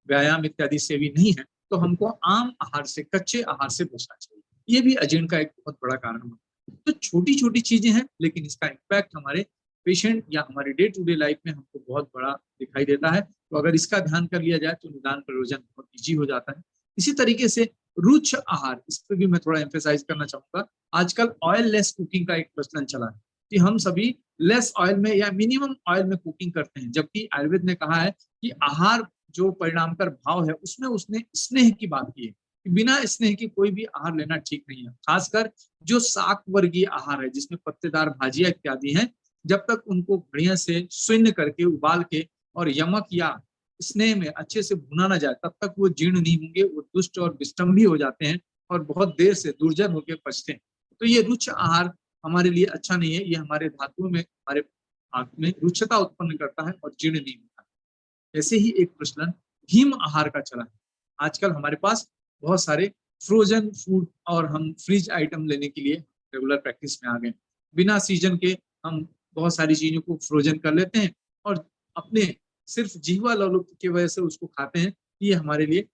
व्यायाम इत्यादि से भी नहीं है, तो हमको आम आहार से, कच्चे आहार से बचना चाहिए। ये भी अजीर्ण का एक बहुत बड़ा कारण है। तो छोटी छोटी चीजें हैं, लेकिन इसका इम्पैक्ट हमारे पेशेंट या हमारे डे टू डे लाइफ में हमको बहुत बड़ा दिखाई देता है। तो अगर इसका ध्यान कर लिया जाए तो निदान प्रयोजन बहुत ईजी हो जाता है। इसी तरीके से रुच्च आहार, इस पर भी मैं थोड़ा एम्फेसाइज करना चाहूंगा। आजकल ऑयल लेस कुकिंग का एक प्रचलन चला है कि हम सभी लेस ऑयल में या मिनिमम ऑयल में कुकिंग करते हैं, जबकि आयुर्वेद ने कहा है कि आहार जो परिणामकर भाव है उसमें उसने स्नेह की बात की है कि बिना स्नेह की कोई भी आहार लेना ठीक नहीं है। खासकर जो शाक वर्गीय आहार है जिसमें पत्तेदार भाजियां इत्यादि हैं, जब तक उनको बढ़िया से सुन्न करके, उबाल के और यमक या स्नेह में अच्छे से भुना ना जाए तब तक वो जीर्ण नहीं होंगे, वो दुष्ट और विष्टम्भी हो जाते हैं और बहुत देर से दुर्जन होकर पचते हैं। तो ये रुच्च आहार हमारे लिए अच्छा नहीं है। ये हमारे धातुओं में, हमारे आंख में रुच्छता उत्पन्न करता है और जीर्ण नहीं होता। ऐसे ही एक प्रचलन हिम आहार का चला है। आजकल हमारे पास बहुत सारे फ्रोजन फूड और हम फ्रीज आइटम लेने के लिए रेगुलर प्रैक्टिस में आ गए। बिना सीजन के हम बहुत सारी चीजों को फ्रोजन कर लेते हैं और अपने सिर्फ जीवा लोलुप की वजह से उसको खाते हैं। ये हमारे लिए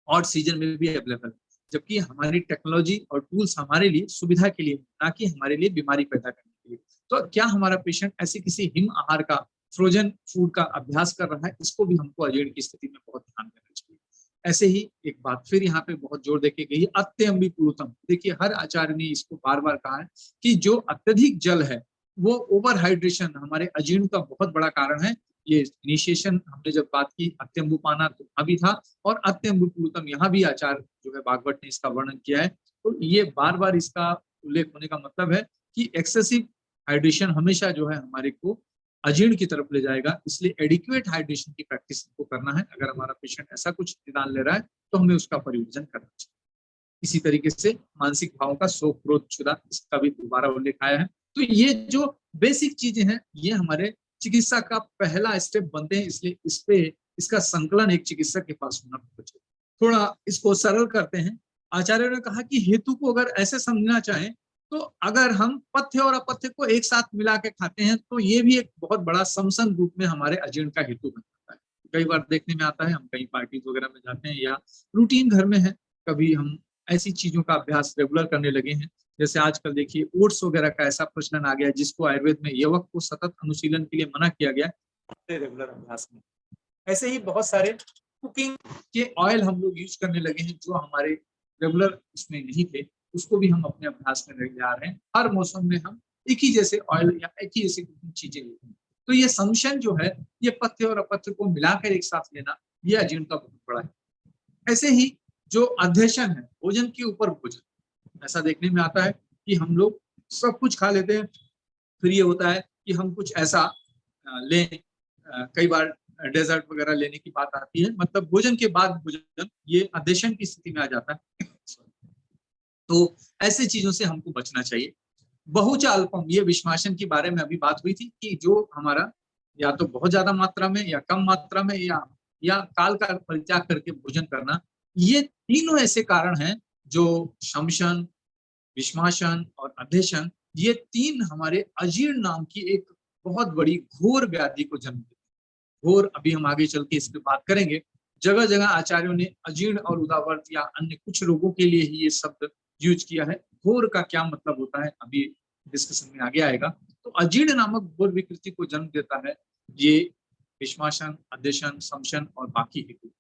और सीजन में भी अवेलेबल है, जबकि हमारी टेक्नोलॉजी और टूल्स हमारे लिए सुविधा के लिए, ना कि हमारे लिए बीमारी पैदा करने के लिए। तो क्या हमारा पेशेंट ऐसे किसी हिम आहार का, फ्रोजन फूड का अभ्यास कर रहा है? इसको भी हमको अजीर्ण की स्थिति में बहुत ध्यान देना चाहिए। ऐसे ही एक बात फिर यहाँ पे बहुत जोर देके गई है, अत्यम्बी पुरुतम। देखिए, हर आचार्य ने इसको बार बार कहा है कि जो अत्यधिक जल है वो ओवर हाइड्रेशन हमारे अजीर्ण का बहुत बड़ा कारण है। ये इनिशिएशन हमने जब बात की अत्यंबुपाना तो अभी था, और अत्यंबुपुरुतम यहाँ भी आचार्य जो है भागवत ने इसका वर्णन किया है। तो ये बार बार इसका उल्लेख होने का मतलब है कि एक्सेसिव हाइड्रेशन हमेशा जो है हमारे को अजीर्ण की तरफ ले जाएगा। इसलिए एडिक्वेट हाइड्रेशन की प्रैक्टिस को करना है। अगर हमारा पेशेंट ऐसा कुछ निदान ले रहा है तो हमें उसका परिवर्जन करना चाहिए। इसी तरीके से मानसिक भावों का शोक, क्रोध, क्षुधा, इसका भी दोबारा उल्लेख आया है। तो ये जो बेसिक चीजें हैं ये हमारे चिकित्सा का पहला स्टेप बनते हैं। इसलिए इस पे इसका संकलन एक चिकित्सक के पास होना चाहिए। थोड़ा इसको सरल करते हैं। आचार्य ने कहा कि हेतु को अगर ऐसे समझना चाहें तो अगर हम पथ्य और अपथ्य को एक साथ मिला के खाते हैं तो ये भी एक बहुत बड़ा समसन रूप में हमारे अजीर्ण का हेतु बन जाता है। कई बार देखने में आता है, हम कई पार्टीज वगैरह में जाते हैं या रूटीन घर में है, कभी हम ऐसी चीजों का अभ्यास रेगुलर करने लगे हैं। जैसे आजकल देखिए ओट्स वगैरह का ऐसा प्रचलन आ गया है जिसको आयुर्वेद में यवक को सतत अनुशीलन के लिए मना किया गया है रेगुलर अभ्यास में। ऐसे ही बहुत सारे कुकिंग के ऑयल हम लोग यूज करने लगे हैं जो हमारे रेगुलर उसमें नहीं थे, उसको भी हम अपने अभ्यास में ले आ रहे हैं। हर मौसम में हम एक ही जैसे ऑयल या एक ही जैसी कुकिंग चीजें लेते हैं। तो ये संशन जो है, ये पथ्य और अपथ्य को मिलाकर एक साथ लेना, ये अजीर्ण का बहुत बड़ा है। ऐसे ही जो अध्यशन है, भोजन के ऊपर भोजन, ऐसा देखने में आता है कि हम लोग सब कुछ खा लेते हैं, फिर ये होता है कि हम कुछ ऐसा लें, कई बार डेजर्ट वगैरह लेने की बात आती है, मतलब भोजन के बाद भोजन, ये अध्यशन की स्थिति में आ जाता है। तो ऐसे चीजों से हमको बचना चाहिए। बहुचा अल्पम, ये विश्वासन के बारे में अभी बात हुई थी कि जो हमारा या तो बहुत ज्यादा मात्रा में या कम मात्रा में या काल का परित्याग करके भोजन करना, ये तीनों ऐसे कारण हैं जो शमशन, विश्वासन और अध्यशन, ये तीन हमारे अजीर्ण नाम की एक बहुत बड़ी घोर व्याधि को जन्म देते हैं। घोर, अभी हम आगे चल के इस पर बात करेंगे। जगह जगह आचार्यों ने अजीर्ण और उदावर्त या अन्य कुछ रोगों के लिए ही ये शब्द यूज किया है। घोर का क्या मतलब होता है अभी डिस्कशन में आगे आएगा। तो अजीर्ण नामक घोर विकृति को जन्म देता है ये विश्वासन, अध्यशन, शमशन और बाकी हेतु।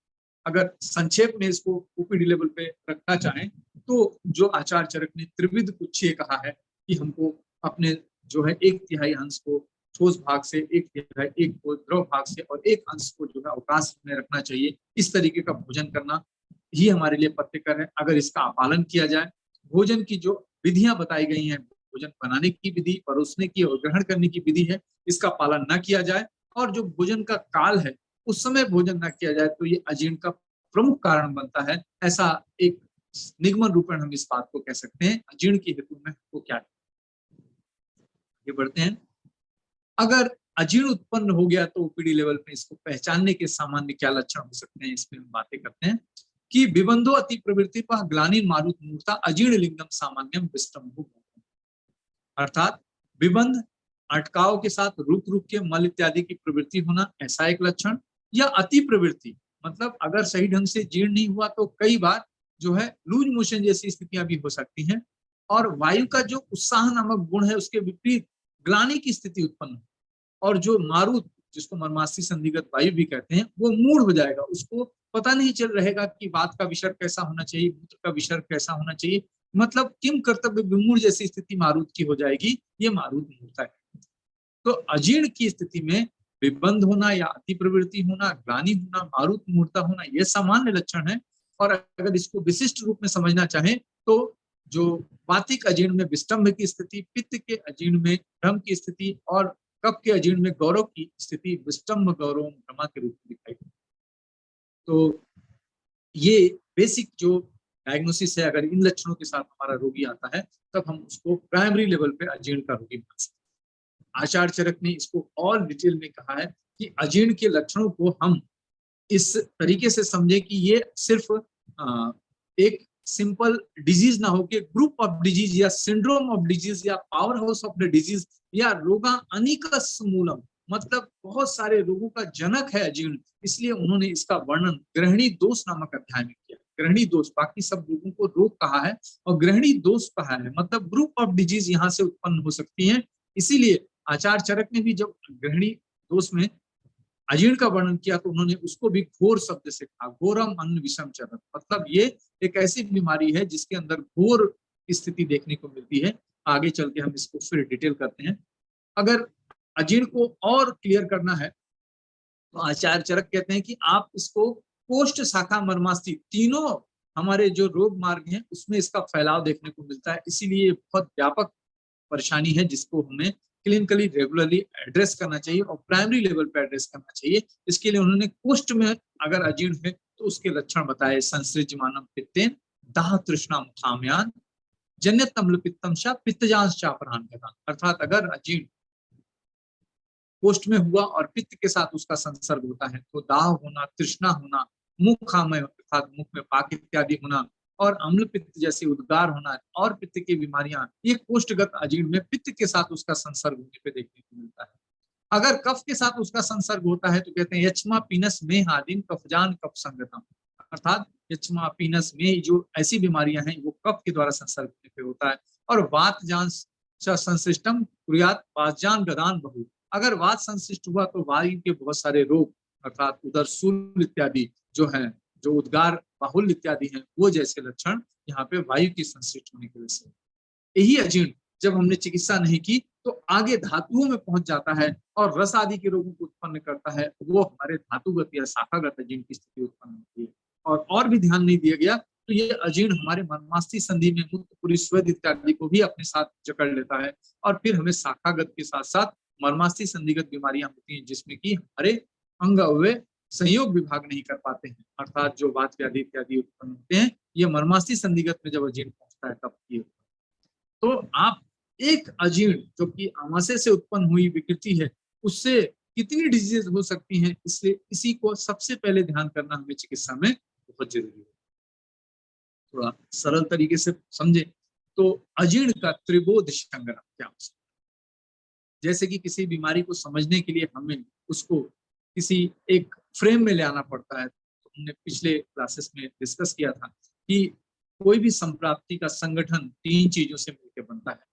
अगर संक्षेप में इसको ओपीडी लेवल पे रखना चाहें तो जो आचार्य चरक ने त्रिविध कुच्छे कहा है कि हमको अपने जो है एक तिहाई अंश को ठोस भाग से, एक तिहाई एक को द्रव भाग से और एक अंश को जो है अवकाश में रखना चाहिए। इस तरीके का भोजन करना ही हमारे लिए पथ्यकर है। अगर इसका पालन किया जाए, भोजन की जो विधियां बताई गई हैं, भोजन बनाने की विधि, परोसने की और ग्रहण करने की विधि है, इसका पालन न किया जाए और जो भोजन का काल है उस समय भोजन न किया जाए तो ये अजीर्ण का प्रमुख कारण बनता है। ऐसा एक निगमन रूपेण हम इस बात को कह सकते हैं। अजीर्ण की हेतु में वो क्या, आगे बढ़ते हैं। अगर अजीर्ण उत्पन्न हो गया तो ओपीडी लेवल पे इसको पहचानने के सामान्य क्या लक्षण हो सकते हैं, इस पर हम बातें करते हैं कि विबंधो अति प्रवृत्ति पर ग्लानि मारुत मूर्ता अजीर्ण लिंगम सामान्यम विस्तंभ, अर्थात विबंध, अटकाव के साथ रुक रुक के मल इत्यादि की प्रवृत्ति होना, ऐसा एक लक्षण। या अति प्रवृत्ति, मतलब अगर सही ढंग से जीर्ण नहीं हुआ तो कई बार जो है लूज मोशन जैसी स्थितियां भी हो सकती हैं। और वायु का जो उत्साह नामक गुण है उसके विपरीत ग्लानि की स्थिति उत्पन्न, और जो मारुत, जिसको मर्मास्थि संधिगत वायु भी कहते हैं, वो मूढ़ हो जाएगा, उसको पता नहीं चल रहेगा कि वात का विसर्ग कैसा होना चाहिए, मूत्र का विसर्ग कैसा होना चाहिए, मतलब किम कर्तव्य विमूढ़ जैसी स्थिति मारुत की हो जाएगी। ये मारुत मूर्ता है। तो अजीर्ण की स्थिति में विबंध होना या अति प्रवृत्ति होना, ग्लानि होना, मारुत मूर्ता होना, यह सामान्य लक्षण है। और अगर इसको विशिष्ट रूप में समझना चाहें तो जो वातिक अजीर्ण में विष्टम्भ की स्थिति, पित्त के अजीर्ण में भ्रम की स्थिति और कफ के अजीर्ण में गौरव की स्थिति विष्टम्भ गौरव भ्रमा के रूप में दिखाई देती है। तो ये बेसिक जो डायग्नोसिस है, अगर इन लक्षणों के साथ हमारा रोगी आता है तब हम उसको प्राइमरी लेवल पे अजीर्ण का रोगी मान सकते हैं। आचार्य चरक ने इसको और डिटेल में कहा है कि अजीर्ण के लक्षणों को हम इस तरीके से समझे कि ये सिर्फ एक सिंपल डिजीज ना हो कि ग्रुप ऑफ डिजीज या सिंड्रोम ऑफ डिजीज या power house of the disease या रोगा अनिकस मूलम, मतलब बहुत सारे रोगों का जनक है अजीर्ण। इसलिए उन्होंने इसका वर्णन ग्रहणी दोष नामक अध्याय में किया। ग्रहणी दोष, बाकी सब रोगों को रोग कहा है और ग्रहणी दोष कहा है, मतलब ग्रुप ऑफ डिजीज यहाँ से उत्पन्न हो सकती है। इसीलिए आचार्य चरक ने भी जब ग्रहणी दोष में अजीर्ण का वर्णन किया तो उन्होंने उसको भी घोर शब्द से कहा, घोरम अन्न विषम चरण, मतलब ये एक ऐसी बीमारी है जिसके अंदर घोर स्थिति देखने को मिलती है। आगे चल के हम इसको फिर डिटेल करते हैं। अगर अजीर्ण को और क्लियर करना है तो आचार्य चरक कहते हैं कि आप इसको कोष्ठ, शाखा, मर्मास्थि, तीनों हमारे जो रोग मार्ग हैं उसमें इसका फैलाव देखने को मिलता है। इसीलिए बहुत व्यापक परेशानी है जिसको हमें क्लिनिकली रेगुलरली एड्रेस करना चाहिए और प्राइमरी लेवल पे एड्रेस करना चाहिए। इसके लिए उन्होंने कोष्ठ में अगर अजीर्ण है तो उसके लक्षण बताए, संसृज्यमानम पित्तेन, दाह तृष्णा मुखाम्यान, जन्यत अम्ल पित्तम शा पित्तजांश चापरान गदान, अर्थात अगर अजीर्ण कोष्ठ में हुआ और पित्त के साथ उसका संसर्ग होता है तो दाह होना, तृष्णा होना, मुखामय अर्थात मुख में पाक इत्यादि होना और अम्ल पित्त जैसे उद्गार होना और पित्त की बीमारियां, ये कोष्ठगत अजीर्ण में पित्त के साथ उसका संसर्ग होने पे देखने को मिलता है। अगर कफ के साथ उसका संसर्ग होता है तो कहते हैं यक्षमा पीनस में आदिन कफजान कफ संगतम, अर्थात यक्षमा पीनस में जो ऐसी बीमारियां हैं वो कफ के द्वारा संसर्ग होने पे होता है। और वात जान संशिष्टम कुर्यात वातजान गदान बहु, अगर वात संशिष्ट हुआ तो वायु के बहुत सारे रोग अर्थात उदर शूल इत्यादि जो है, जो उद्गार बाहुल्य इत्यादि हैं, वो जैसे लक्षण यहाँ पे वायु की संशिष्ट होने की वजह से। यही अजीर्ण जब हमने चिकित्सा नहीं की तो आगे धातुओं में पहुंच जाता है और रस आदि के रोगों को उत्पन्न करता है, वो हमारे धातुगत या शाखागत अजीर्ण की स्थिति उत्पन्न होती है। और भी ध्यान नहीं दिया गया तो ये अजीर्ण हमारे मर्मास्थि संधि में मूत्र पुरीस्वेद इत्यादि को भी अपने साथ जकड़ लेता है और फिर हमें शाखागत के साथ साथ मर्मास्थि संधिगत बीमारियां होती हैं, जिसमें कि हमारे अंग अवयव संयोग विभाग नहीं कर पाते हैं, अर्थात जो वात व्याधि इत्यादि उत्पन्न होते हैं ये मर्मास्थि संधिगत में जब अजीर्ण पहुंचता है तब ये। तो आप एक अजीर्ण जो कि आमाशय से उत्पन्न हुई विकृति है उससे कितनी डिजीज हो सकती हैं, इसलिए इसी को सबसे पहले ध्यान करना हमें चिकित्सा में बहुत जरूरी है। थोड़ा सरल तरीके से समझे तो अजीर्ण का त्रिबोध संग्रह क्या हो सकता है। जैसे कि किसी बीमारी को समझने के लिए हमें उसको किसी एक फ्रेम में ले आना पड़ता है। तो हमने पिछले क्लासेस में डिस्कस किया था कि कोई भी संप्राप्ति का संगठन 3 चीजों से मिलकर बनता है,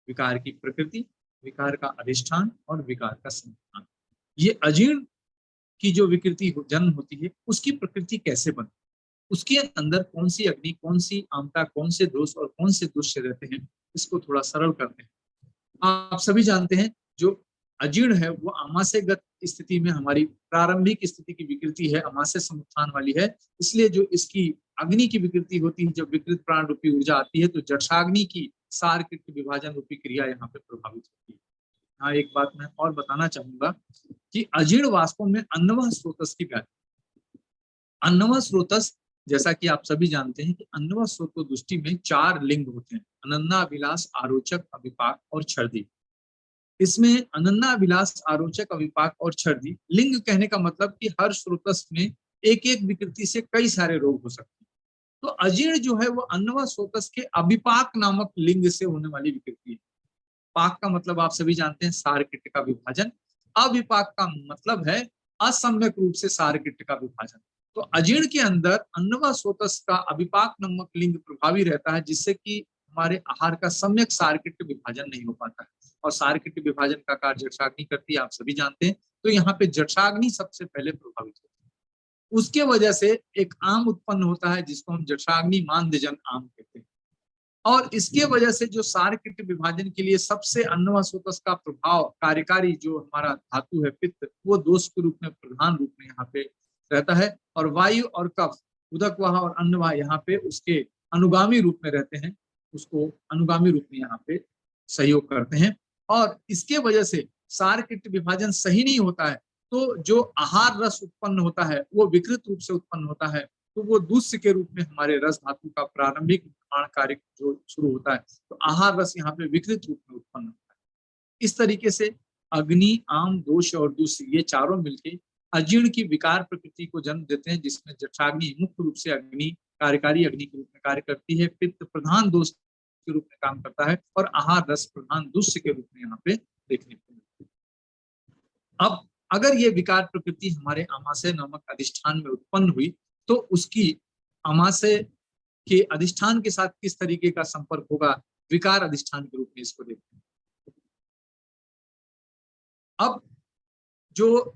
विकार की प्रकृति, विकार का अधिष्ठान और विकार का संगठन। ये अजीर्ण की जो विकृति जन्म होती है उसकी प्रकृति कैसे बनती है, उसके अंदर कौन सी अग्नि, कौन सी आमता, कौन से दोष और कौन से दुष्य रहते हैं, इसको थोड़ा सरल करते हैं। आप सभी जानते हैं जो अजीर्ण है वो आमाशयगत स्थिति में हमारी प्रारंभिक स्थिति की विकृति है, आमाशय समुत्थान वाली है, इसलिए जो इसकी अग्नि की विकृति होती है, जब विकृत प्राण रूपी ऊर्जा आती है तो जठराग्नि की सारकृत विभाजन रूपी क्रिया यहाँ पे प्रभावित होती है। हाँ, एक बात मैं और बताना चाहूंगा कि अजीर्ण वास्तव में अन्नवह स्रोतस की व्याधि। अन्नवह स्रोतस जैसा कि आप सभी जानते हैं कि अन्नवह स्रोत दृष्टि में 4 लिंग होते हैं, अनन्ना अभिलाष, आरोचक, अभिपाक और छर्दी। इसमें अनन्ना अभिलाष, आरोचक, अभिपाक और छर्दी लिंग कहने का मतलब कि हर स्रोतस में एक एक विकृति से कई सारे रोग हो सकते हैं। तो अजीर्ण जो है वो अन्नवह स्रोतस के अभिपाक नामक लिंग से होने वाली विकृति है। पाक का मतलब आप सभी जानते हैं सारकृत का विभाजन, अविपाक का मतलब है असम्यक रूप से सारकृत का विभाजन। तो अजीर्ण के अंदर अन्नवा स्रोतस का अविपाक नामक लिंग प्रभावी रहता है, जिससे कि हमारे आहार का सम्यक सारकृत विभाजन नहीं हो पाता है और सारकृत विभाजन का कार्य जठराग्नि करती है, आप सभी जानते हैं। तो यहाँ पे जठराग्नि सबसे पहले प्रभावित होती है, उसके वजह से एक आम उत्पन्न होता है जिसको हम जठराग्नि मांदजन आम कहते हैं। और इसके वजह से जो सारकृत विभाजन के लिए सबसे अन्नवा स्रोतस का प्रभाव कार्यकारी जो हमारा धातु है पित्त, वो दोष के रूप में प्रधान रूप में यहाँ पे रहता है। और वायु और कफ, उदकवाह और अन्नवाह यहाँ पे उसके अनुगामी रूप में रहते हैं, उसको अनुगामी रूप में यहाँ पे सहयोग करते हैं। और इसके वजह से सारकृत विभाजन सही नहीं होता है तो जो आहार रस उत्पन्न होता है वो विकृत रूप से उत्पन्न होता है, तो वो दूष्य के रूप में हमारे रस धातु का प्रारंभिक निर्माण कार्य जो शुरू होता है, तो आहार रस यहाँ पे विकृत रूप में उत्पन्न होता है। इस तरीके से अग्नि, आम, दोष और दूष्य ये चारों मिलके अजीर्ण की विकार प्रकृति को जन्म देते हैं, जिसमें जठराग्नि मुख्य रूप से अग्नि कार्यकारी अग्नि के रूप में कार्य करती है, पित्त प्रधान दोष के रूप में काम करता है और आहार रस प्रधान दुष्य के रूप में यहाँ पे देखने को मिलती है। अब अगर ये विकार प्रकृति हमारे आमाशय नामक अधिष्ठान में उत्पन्न हुई तो उसकी आमाशय के अधिष्ठान के साथ किस तरीके का संपर्क होगा, विकार अधिष्ठान के रूप में इसको देखते हैं। अब जो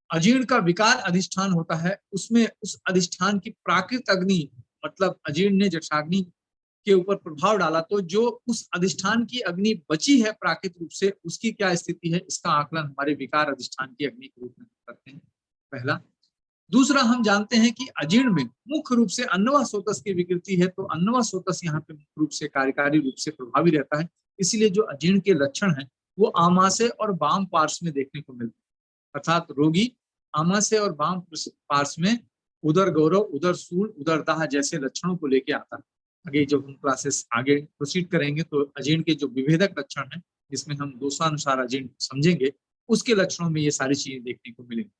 अजीर्ण का विकार अधिष्ठान होता है उसमें उस अधिष्ठान की प्राकृत अग्नि, मतलब अजीर्ण ने जठराग्नि के ऊपर प्रभाव डाला तो जो उस अधिष्ठान की अग्नि बची है प्राकृत रूप से उसकी क्या स्थिति है, इसका आकलन हमारे विकार अधिष्ठान की अग्नि के रूप में करते हैं, पहला। दूसरा, हम जानते हैं कि अजीर्ण में मुख्य रूप से अन्नवा स्रोतस की विकृति है, तो अन्नवा स्रोतस यहाँ पे मुख्य रूप से कार्यकारी रूप से प्रभावी रहता है, इसलिए जो अजीर्ण के लक्षण है वो आमाशय और वाम पार्श्व में देखने को मिलते हैं, अर्थात रोगी आमाशय और वाम पार्श्व में उदर गौरव, उदर सूल, उदर दाह जैसे लक्षणों को लेके आता है। आगे जब हम क्लासेस आगे प्रोसीड करेंगे तो अजीर्ण के जो विभेदक लक्षण है जिसमें हम दोषानुसार अजीर्ण समझेंगे, उसके लक्षणों में ये सारी चीजें देखने को मिलेंगी।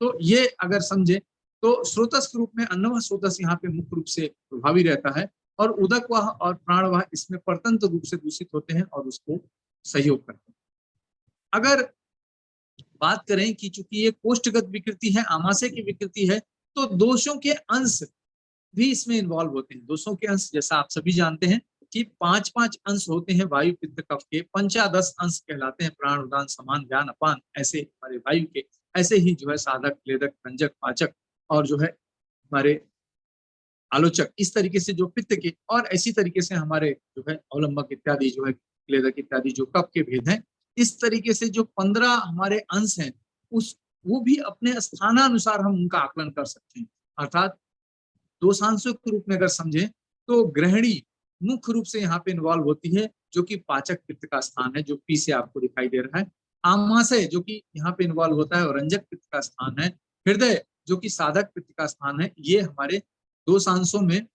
तो ये अगर समझे तो स्रोतस के रूप में अन्नवा स्रोतस यहाँ पे मुख्य रूप से प्रभावी रहता है और उदकवाह और प्राणवाह इसमें परतंत्र रूप से दूषित होते हैं और उसको सहयोग करते हैं। अगर बात करें कि चूंकि ये कोष्ठगत विकृति है, आमाशय की विकृति है, तो दोषों के अंश भी इसमें इन्वॉल्व होते हैं। दोषों के अंश जैसा आप सभी जानते हैं कि 5-5 अंश होते हैं वायु पित्त कफ के, पंचादश अंश कहलाते हैं प्राण उदान समान व्यान अपान, ऐसे हमारे वायु के। ऐसे ही जो है साधक, क्लेदक, रंजक, पाचक और जो है हमारे आलोचक, इस तरीके से जो पित्त के, और इसी तरीके से हमारे जो है अवलंबक इत्यादि जो है क्लेदक इत्यादि जो कफ के भेद हैं। इस तरीके से जो 15 हमारे अंश हैं उस वो भी अपने स्थानानुसार हम उनका आकलन कर सकते हैं। अर्थात दोषांशों के रूप में अगर समझें तो गृहिणी मुख्य रूप से यहाँ पे इन्वॉल्व होती है, जो कि पाचक पित्त का स्थान है, जो पी से आपको दिखाई दे रहा है। आमाशय जो कि यहाँ पे इन्वॉल्व होता है और रंजक पित्त का स्थान है। हृदय जो कि साधक पित्त का स्थान है। ये हमारे दोषांशों में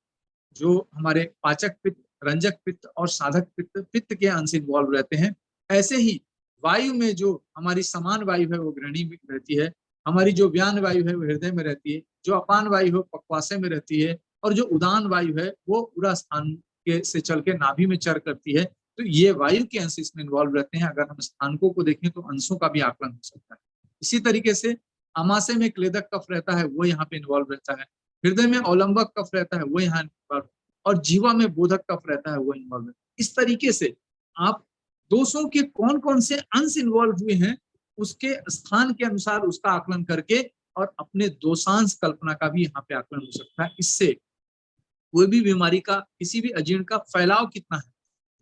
जो हमारे पाचक पित्त, रंजक पित्त और साधक पित्त, पित्त के अंश इन्वॉल्व रहते हैं। ऐसे ही वायु में जो हमारी समान वायु है वो गृहिणी में रहती है, हमारी जो व्यान वायु है वो हृदय में रहती है, जो अपान वायु है पक्वाशय में रहती है, और जो उदान वायु है वो उरा स्थान के से चल के नाभि में चर करती है। तो ये वायु के अंश इसमें इन्वॉल्व रहते हैं। अगर हम स्थानकों को देखें तो अंशों का भी आकलन हो सकता है। इसी तरीके से आमाशय में क्लेदक कफ रहता है, वो यहाँ पे इन्वॉल्व रहता है। हृदय में अवलंबक कफ रहता है, वो यहाँ इन्वॉल्व, और जीवा में बोधक कफ रहता है, वो इन्वॉल्व है। इस तरीके से आप दोषों के कौन कौन से अंश इन्वॉल्व हुए हैं उसके स्थान के अनुसार उसका आकलन करके और अपने दोषांश कल्पना का भी यहाँ पे आकलन हो सकता है। इससे कोई भी बीमारी का, किसी भी अजीर्ण का फैलाव कितना है,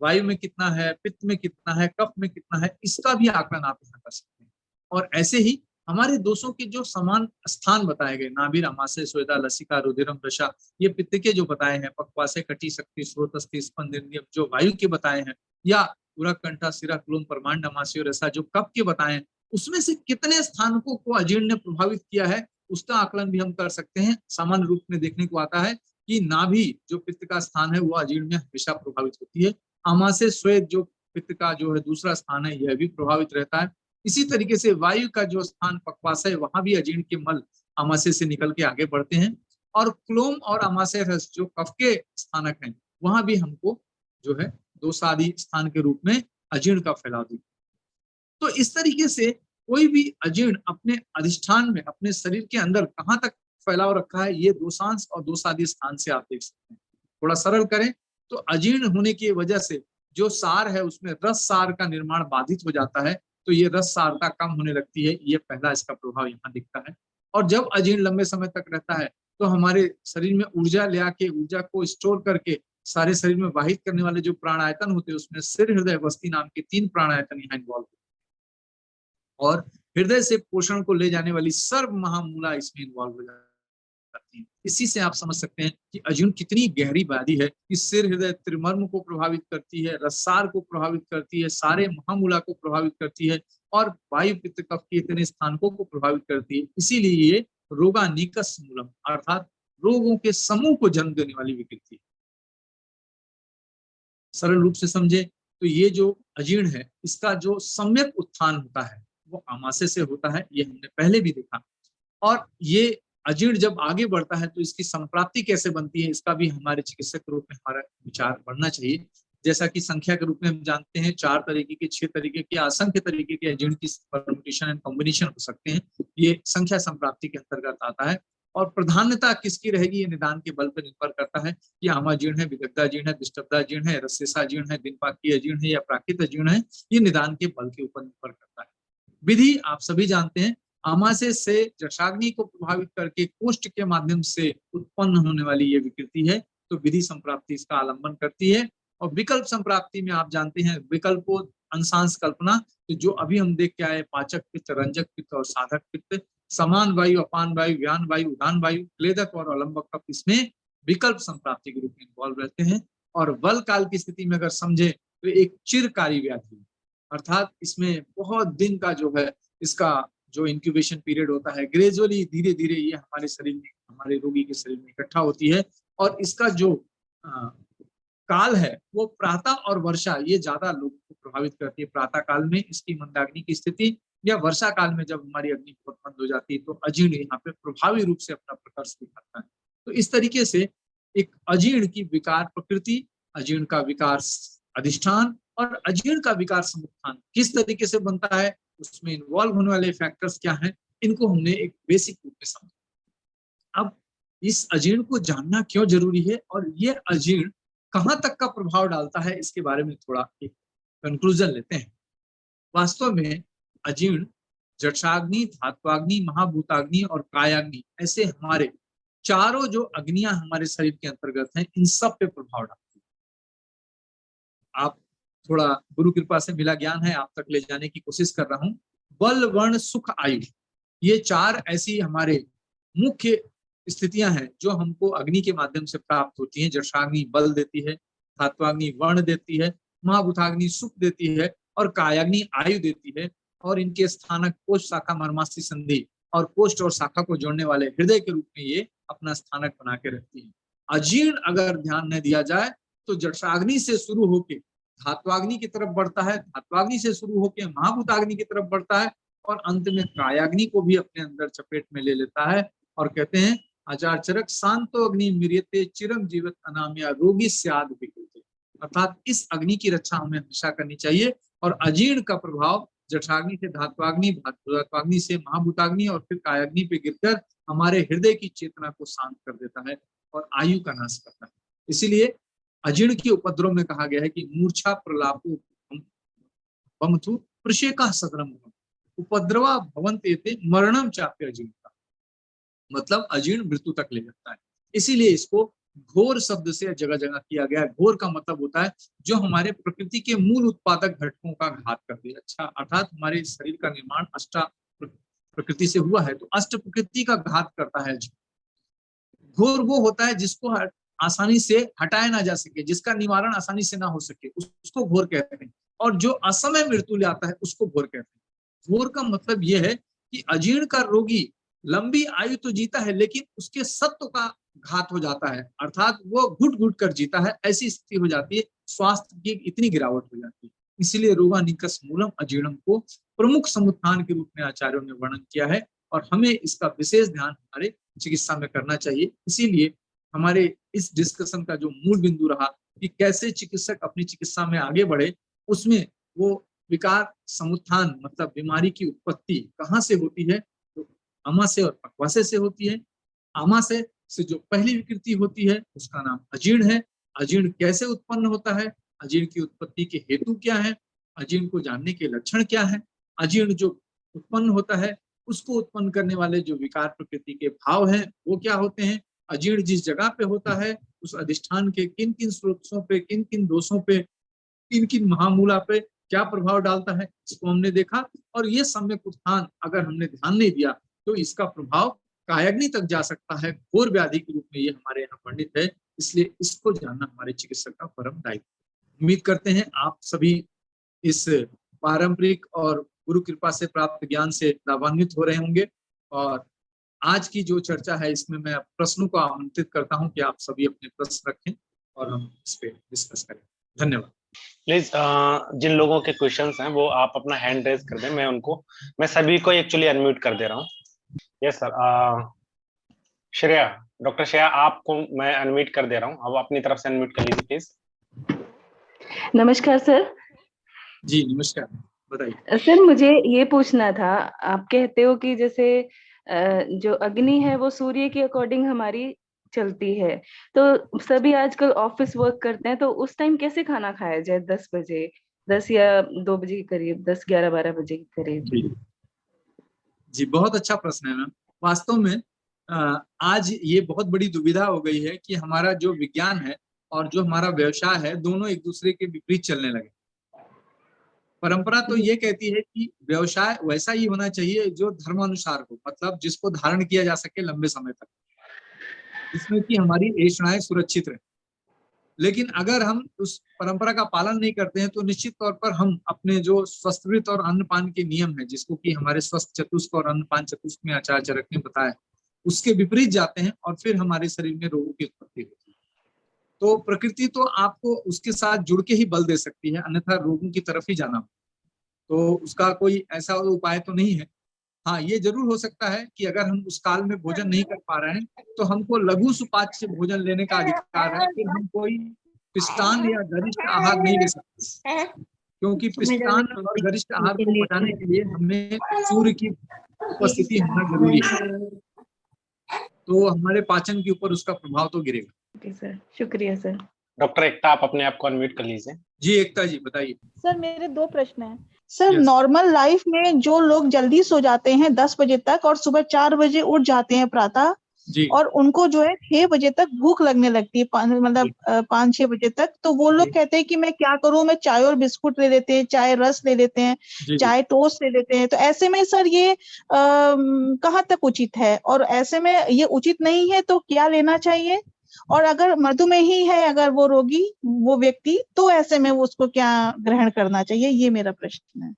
वायु में कितना है, पित्त में कितना है, कफ में कितना है, इसका भी आकलन आप यहाँ कर सकते हैं। और ऐसे ही हमारे दोषों के जो समान स्थान बताए गए, नाभिर, अमाशय, स्वेदा, लसिका, रुधिरम, दशा, ये पित्त के जो बताए हैं, पक्वाशय, कटी, शक्ति, स्रोत, अस्थि, स्पंद, इंद्रिय जो वायु के बताए हैं, या उरक, कंठा, सिरा, क्लोम, परमांड, अमाशय और रसा जो कफ के बताए हैं, उसमें से कितने स्थानकों को अजीर्ण ने प्रभावित किया है उसका आकलन भी हम कर सकते हैं। सामान्य रूप में देखने को आता है कि नाभि जो पित्त का स्थान है वो अजीर्ण में हमेशा प्रभावित होती है। आमाशय, श्वेत जो पित्त का जो है दूसरा स्थान है, यह भी प्रभावित रहता है। इसी तरीके से वायु का जो स्थान पक्वाशय है, वहां भी अजीर्ण के मल आमाशय से निकल के आगे बढ़ते हैं। और क्लोम और आमाशय रस जो कफ के स्थानक हैं, वहां भी हमको जो है दोषादि स्थान के रूप में अजीर्ण का फैलाव दिखता है। तो इस तरीके से कोई भी अजीर्ण अपने अधिष्ठान में, अपने शरीर के अंदर कहाँ तक फैलाव रखा है, ये दोषांश और दोषादि स्थान से आप देख सकते हैं। थोड़ा सरल करें तो अजीर्ण होने की वजह से जो सार है उसमें रस सार का निर्माण बाधित हो जाता है, तो ये रस सारता कम होने लगती है। ये पहला इसका प्रभाव यहाँ दिखता है। और जब अजीर्ण लंबे समय तक रहता है तो हमारे शरीर में ऊर्जा ले आके, ऊर्जा को स्टोर करके सारे शरीर में वाहित करने वाले जो प्राणायतन होते हैं, उसमें सिर, हृदय, वस्ति नाम के 3 प्राणायतन यहाँ इन्वॉल्व होते हैं। और हृदय से पोषण को ले जाने वाली सर्व महामूला इसमें इन्वॉल्व हो जाती है। इसी से आप समझ सकते हैं कि अजीर्ण कितनी गहरी व्याधि है कि सिर, हृदय, त्रिमर्म को प्रभावित करती है, रसार को प्रभावित करती है, सारे महामूला को प्रभावित करती है, और वायु, पित्त, कफ के इतने स्थानकों को प्रभावित करती है। इसीलिए ये रोगानिकस मूलम अर्थात रोगों के समूह को जन्म देने वाली विकृति है। सरल रूप से समझे तो ये जो अजीर्ण है, इसका जो सम्यक उत्थान होता है वो आमाशय से होता है, ये हमने पहले भी देखा। और ये अजीर्ण जब आगे बढ़ता है तो इसकी संप्राप्ति कैसे बनती है, इसका भी हमारे चिकित्सक के रूप में हमारा विचार बढ़ना चाहिए। जैसा कि संख्या के रूप में हम जानते हैं 4 तरीके के, 6 तरीके के, असंख्य तरीके के अजीर्ण की परम्यूटेशन एंड कॉम्बिनेशन हो सकते हैं। ये संख्या संप्राप्ति के अंतर्गत आता है। और प्रधानता किसकी रहेगी, ये निदान के बल पर निर्भर करता है कि आमाजीर्ण है, विदग्धाजीर्ण है, दिष्टब्धाजीर्ण है, रस्यसाजीर्ण है, दिनपाती अजीर्ण है या प्राकृत अजीर्ण है, ये निदान के बल के ऊपर निर्भर करता है। विधि आप सभी जानते हैं, आमाशय से जठराग्नि को प्रभावित करके कोष्ठ के माध्यम से उत्पन्न होने वाली ये विकृति है, तो विधि संप्राप्ति इसका आलंबन करती है। और विकल्प संप्राप्ति में आप जानते हैं विकल्पों अंशांश कल्पना, तो जो अभी हम देख के आए, पाचक पित्त, रंजक पित्त और साधक पित्त, समान वायु, अपान वायु, व्यान वायु, उदान वायु, क्लेदक और अवलंबक कफ इसमें विकल्प संप्राप्ति के रूप में इन्वॉल्व रहते हैं। और बल काल की स्थिति में अगर समझे तो एक चिरकारी व्याधि, अर्थात इसमें बहुत दिन का जो है इसका जो इंक्यूबेशन पीरियड होता है, ग्रेजुअली धीरे धीरे ये हमारे शरीर में, हमारे रोगी के शरीर में इकट्ठा होती है। और इसका जो काल है वो प्रातः और वर्षा, ये ज्यादा लोगों को प्रभावित करती है। प्रातः काल में इसकी मंदाग्नि की स्थिति, या वर्षा काल में जब हमारी अग्नि बहुत बंद हो जाती है, तो अजीर्ण यहाँ पे प्रभावी रूप से अपना प्रकर्ष दिखाता है। तो इस तरीके से एक अजीर्ण की विकार प्रकृति, अजीर्ण का विकार अधिष्ठान और अजीर्ण का विकार समुत्थान किस तरीके से बनता है, उसमें इन्वॉल्व होने वाले फैक्टर्स क्या हैं, इनको हमने एक बेसिक रूप में समझा। अब इस अजीर्ण को जानना क्यों जरूरी है और ये अजीर्ण कहां तक का प्रभाव डालता है, इसके बारे में थोड़ा एक कंक्लूजन लेते हैं। वास्तव में अजीर्ण जठराग्नि, धात्वाग्नि, महाभूताग्नि और कायाग्नि, ऐसे हमारे चारों जो अग्नियां हमारे शरीर के अंतर्गत हैं, इन सब पे प्रभाव डालती है। आप थोड़ा गुरु कृपा से मिला ज्ञान है, आप तक ले जाने की कोशिश कर रहा हूं। बल, वर्ण, सुख, आयु, ये चार ऐसी हमारे मुख्य स्थितियां हैं जो हमको अग्नि के माध्यम से प्राप्त होती हैं। जठराग्नि बल देती है, धात्वाग्नि वर्ण देती है, महाभूताग्नि सुख देती है और कायाग्नि आयु देती है। और इनके स्थानक कोष्ठ, शाखा, मर्मास्थि संधि और कोष्ठ और शाखा को जोड़ने वाले हृदय के रूप में ये अपना स्थानक बना के रखती है। अजीर्ण अगर ध्यान न दिया जाए तो जठराग्नि से शुरू होकर धात्वाग्नि की तरफ बढ़ता है, धात्वाग्नि से शुरू होकर महाभूताग्नि की तरफ बढ़ता है और अंत में कायाग्नि को भी अपने अंदर चपेट में ले लेता है। और कहते हैं आचार चरक शांतो अग्नि मिरियते चिरम जीवित अनामिया रोगी स्याद विकृते, अर्थात इस अग्नि की रक्षा हमें हमेशा करनी चाहिए। और अजीर्ण का प्रभाव जठराग्नि से धात्वाग्नि, धात्वाग्नि से महाभूताग्नि और फिर कायाग्नि पे गिरकर हमारे हृदय की चेतना को शांत कर देता है और आयु का नाश करता है। इसीलिए अजीर्ण के उपद्रव में कहा गया है कि मूर्छा प्रलापो बमथु प्रशेका सदरम उपद्रवा भवन्ते मरणम चाप्य अजीर्ण का मतलब अजीर्ण मृत्यु तक ले जाता है। इसीलिए इसको घोर शब्द से जगह जगह किया गया है। घोर का मतलब होता है जो हमारे प्रकृति के मूल उत्पादक घटकों का घात कर दे। अच्छा, अर्थात हमारे शरीर का निर्माण अष्टा प्रकृति से हुआ है, तो अष्ट प्रकृति का घात करता है। घोर वो होता है जिसको आसानी से हटाया ना जा सके, जिसका निवारण आसानी से ना हो सके, उसको घोर कहते हैं। और जो असमय मृत्यु लाता है उसको घोर कहते हैं। घोर का मतलब यह है कि अजीर्ण का रोगी लंबी आयु तो जीता है लेकिन उसके सत्व का घात हो जाता है, अर्थात वो घुट घुट कर जीता है, ऐसी स्थिति हो जाती है, स्वास्थ्य की इतनी गिरावट हो जाती है। इसीलिए रोगानिकस मूलम अजीर्णम को प्रमुख समुत्थान के रूप में आचार्यों ने वर्णन किया है और हमें इसका विशेष ध्यान हमारे चिकित्सा में करना चाहिए। इसीलिए हमारे इस डिस्कशन का जो मूल बिंदु रहा कि कैसे चिकित्सक अपनी चिकित्सा में आगे बढ़े, उसमें वो विकार समुत्थान मतलब बीमारी की उत्पत्ति कहाँ से होती है, तो आमाशय और पक्वाशय से होती है। आमाशय से जो पहली विकृति होती है उसका नाम अजीर्ण है। अजीर्ण कैसे उत्पन्न होता है, अजीर्ण की उत्पत्ति के हेतु क्या है, अजीर्ण को जानने के लक्षण क्या है, अजीर्ण जो उत्पन्न होता है उसको उत्पन्न करने वाले जो विकार प्रकृति के भाव हैं वो क्या होते हैं, अजीर्ण जिस जगह पे होता है उस अधिष्ठान के किन किन स्रोतों पे, किन किन दोषों पे, किन किन महामूला पे क्या प्रभाव डालता है, इसको हमने देखा। और ये सम्यक उत्थान अगर हमने ध्यान नहीं दिया तो इसका प्रभाव कायाग्नि तक जा सकता है। घोर व्याधि के रूप में ये हमारे यहाँ पंडित है, इसलिए इसको जानना हमारे चिकित्सक का परम दायित्व। उम्मीद करते हैं आप सभी इस पारंपरिक और गुरु कृपा से प्राप्त ज्ञान से लाभान्वित हो रहे होंगे। और आज की जो चर्चा है इसमें मैं प्रश्नों को आमंत्रित करता हूं कि आप सभी अपने प्रश्न रखें और हम इस पे डिस्कस करें। धन्यवाद। प्लीज जिन लोगों के क्वेश्चंस हैं वो आप अपना हैंड रेज कर दें, मैं सभी को एक्चुअली अनम्यूट कर दे रहा हूँ। Yes sir. Shreya, doctor Shreya आपको मैं अनम्यूट कर दे रहा हूँ, अब अपनी तरफ से अनम्यूट कर लीजिए प्लीज। नमस्कार सर। जी नमस्कार, बताइए। सर मुझे ये पूछना था, आप कहते हो कि जैसे जो अग्नि है वो सूर्य के अकॉर्डिंग हमारी चलती है, तो सभी आजकल ऑफिस वर्क करते हैं, तो उस टाइम कैसे खाना खाया जाए? 10 बजे, 10 या 2 बजे के करीब, 10, 11, 12 बजे के करीब? जी बहुत अच्छा प्रश्न है मैम। वास्तव में आज ये बहुत बड़ी दुविधा हो गई है कि हमारा जो विज्ञान है और जो हमारा व्यवसाय है दोनों एक दूसरे के विपरीत चलने लगे। परंपरा तो ये कहती है कि व्यवसाय वैसा ही होना चाहिए जो धर्मानुसार हो, मतलब जिसको धारण किया जा सके लंबे समय तक, जिसमें कि हमारी ऐषणाएं सुरक्षित रहे। लेकिन अगर हम उस परंपरा का पालन नहीं करते हैं तो निश्चित तौर पर हम अपने जो स्वस्थवृत और अन्नपान के नियम है, जिसको कि हमारे स्वस्थ चतुष्क और अन्नपान चतुष्क में आचार्य चरक ने बताया, उसके विपरीत जाते हैं और फिर हमारे शरीर में रोगों की उत्पत्ति होती है। तो प्रकृति तो आपको उसके साथ जुड़ के ही बल दे सकती है, अन्यथा रोगों की तरफ ही जाना हो, तो उसका कोई ऐसा उपाय तो नहीं है। हाँ, ये जरूर हो सकता है कि अगर हम उस काल में भोजन नहीं कर पा रहे हैं तो हमको लघु सुपाच्य भोजन लेने का अधिकार है, फिर हम कोई पिष्टान या गरिष्ठ आहार नहीं ले सकते, क्योंकि पिष्टान और गरिष्ठ आहार को पचाने के लिए हमें सूर्य की उपस्थिति होना जरूरी है, तो हमारे पाचन के ऊपर उसका प्रभाव तो गिरेगा। ओके सर, शुक्रिया सर। डॉक्टर एकता, आप अपने आप को अनम्यूट कर लीजिए। जी एकता जी बताइए। सर मेरे 2 प्रश्न हैं। Sir Yes. नॉर्मल लाइफ में जो लोग जल्दी सो जाते हैं 10 बजे तक और सुबह 4 बजे उठ जाते हैं प्रातः, जी और उनको जो है 6 बजे तक भूख लगने लगती है, मतलब 5-6 बजे तक, तो वो लोग जी। कहते हैं कि मैं क्या करूं, मैं चाय और बिस्कुट ले लेते हैं, चाय रस ले लेते हैं, जी जी। चाय टोस्ट ले लेते हैं। तो ऐसे में सर ये कहाँ तक उचित है, और ऐसे में ये उचित नहीं है तो क्या लेना चाहिए, और अगर मधुमेही है, अगर वो रोगी, वो व्यक्ति, तो ऐसे में वो उसको क्या ग्रहण करना चाहिए, ये मेरा प्रश्न है।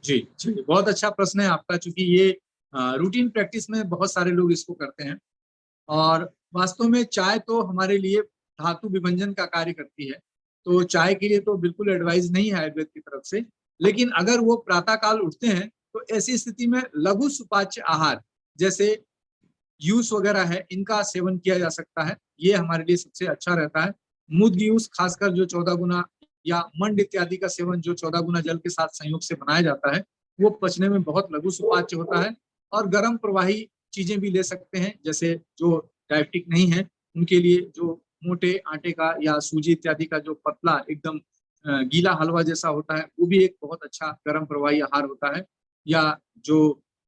जी चलिए, बहुत अच्छा प्रश्न है आपका, चूंकि ये रूटीन प्रैक्टिस में बहुत सारे लोग इसको करते हैं, और वास्तव में चाय तो हमारे लिए धातु विभंजन का कार्य करती है, तो चाय के लिए तो बिल्कुल एडवाइस नहीं है आयुर्वेद की तरफ से। लेकिन अगर वो प्रातः काल उठते हैं तो ऐसी स्थिति में लघु सुपाच्य आहार जैसे जूस वगैरह है, इनका सेवन किया जा सकता है, ये हमारे लिए सबसे अच्छा रहता है। मुद्ग जूस खासकर जो 14 गुना, या मंड इत्यादि का सेवन जो 14 गुना जल के साथ संयोग से बनाया जाता है, वो पचने में बहुत लघु सुपाच्य होता है। और गर्म प्रवाही चीजें भी ले सकते हैं, जैसे जो डायबिटिक नहीं है उनके लिए जो मोटे आटे का या सूजी इत्यादि का जो पतला एकदम गीला हलवा जैसा होता है, वो भी एक बहुत अच्छा गर्म प्रवाही आहार होता है। या जो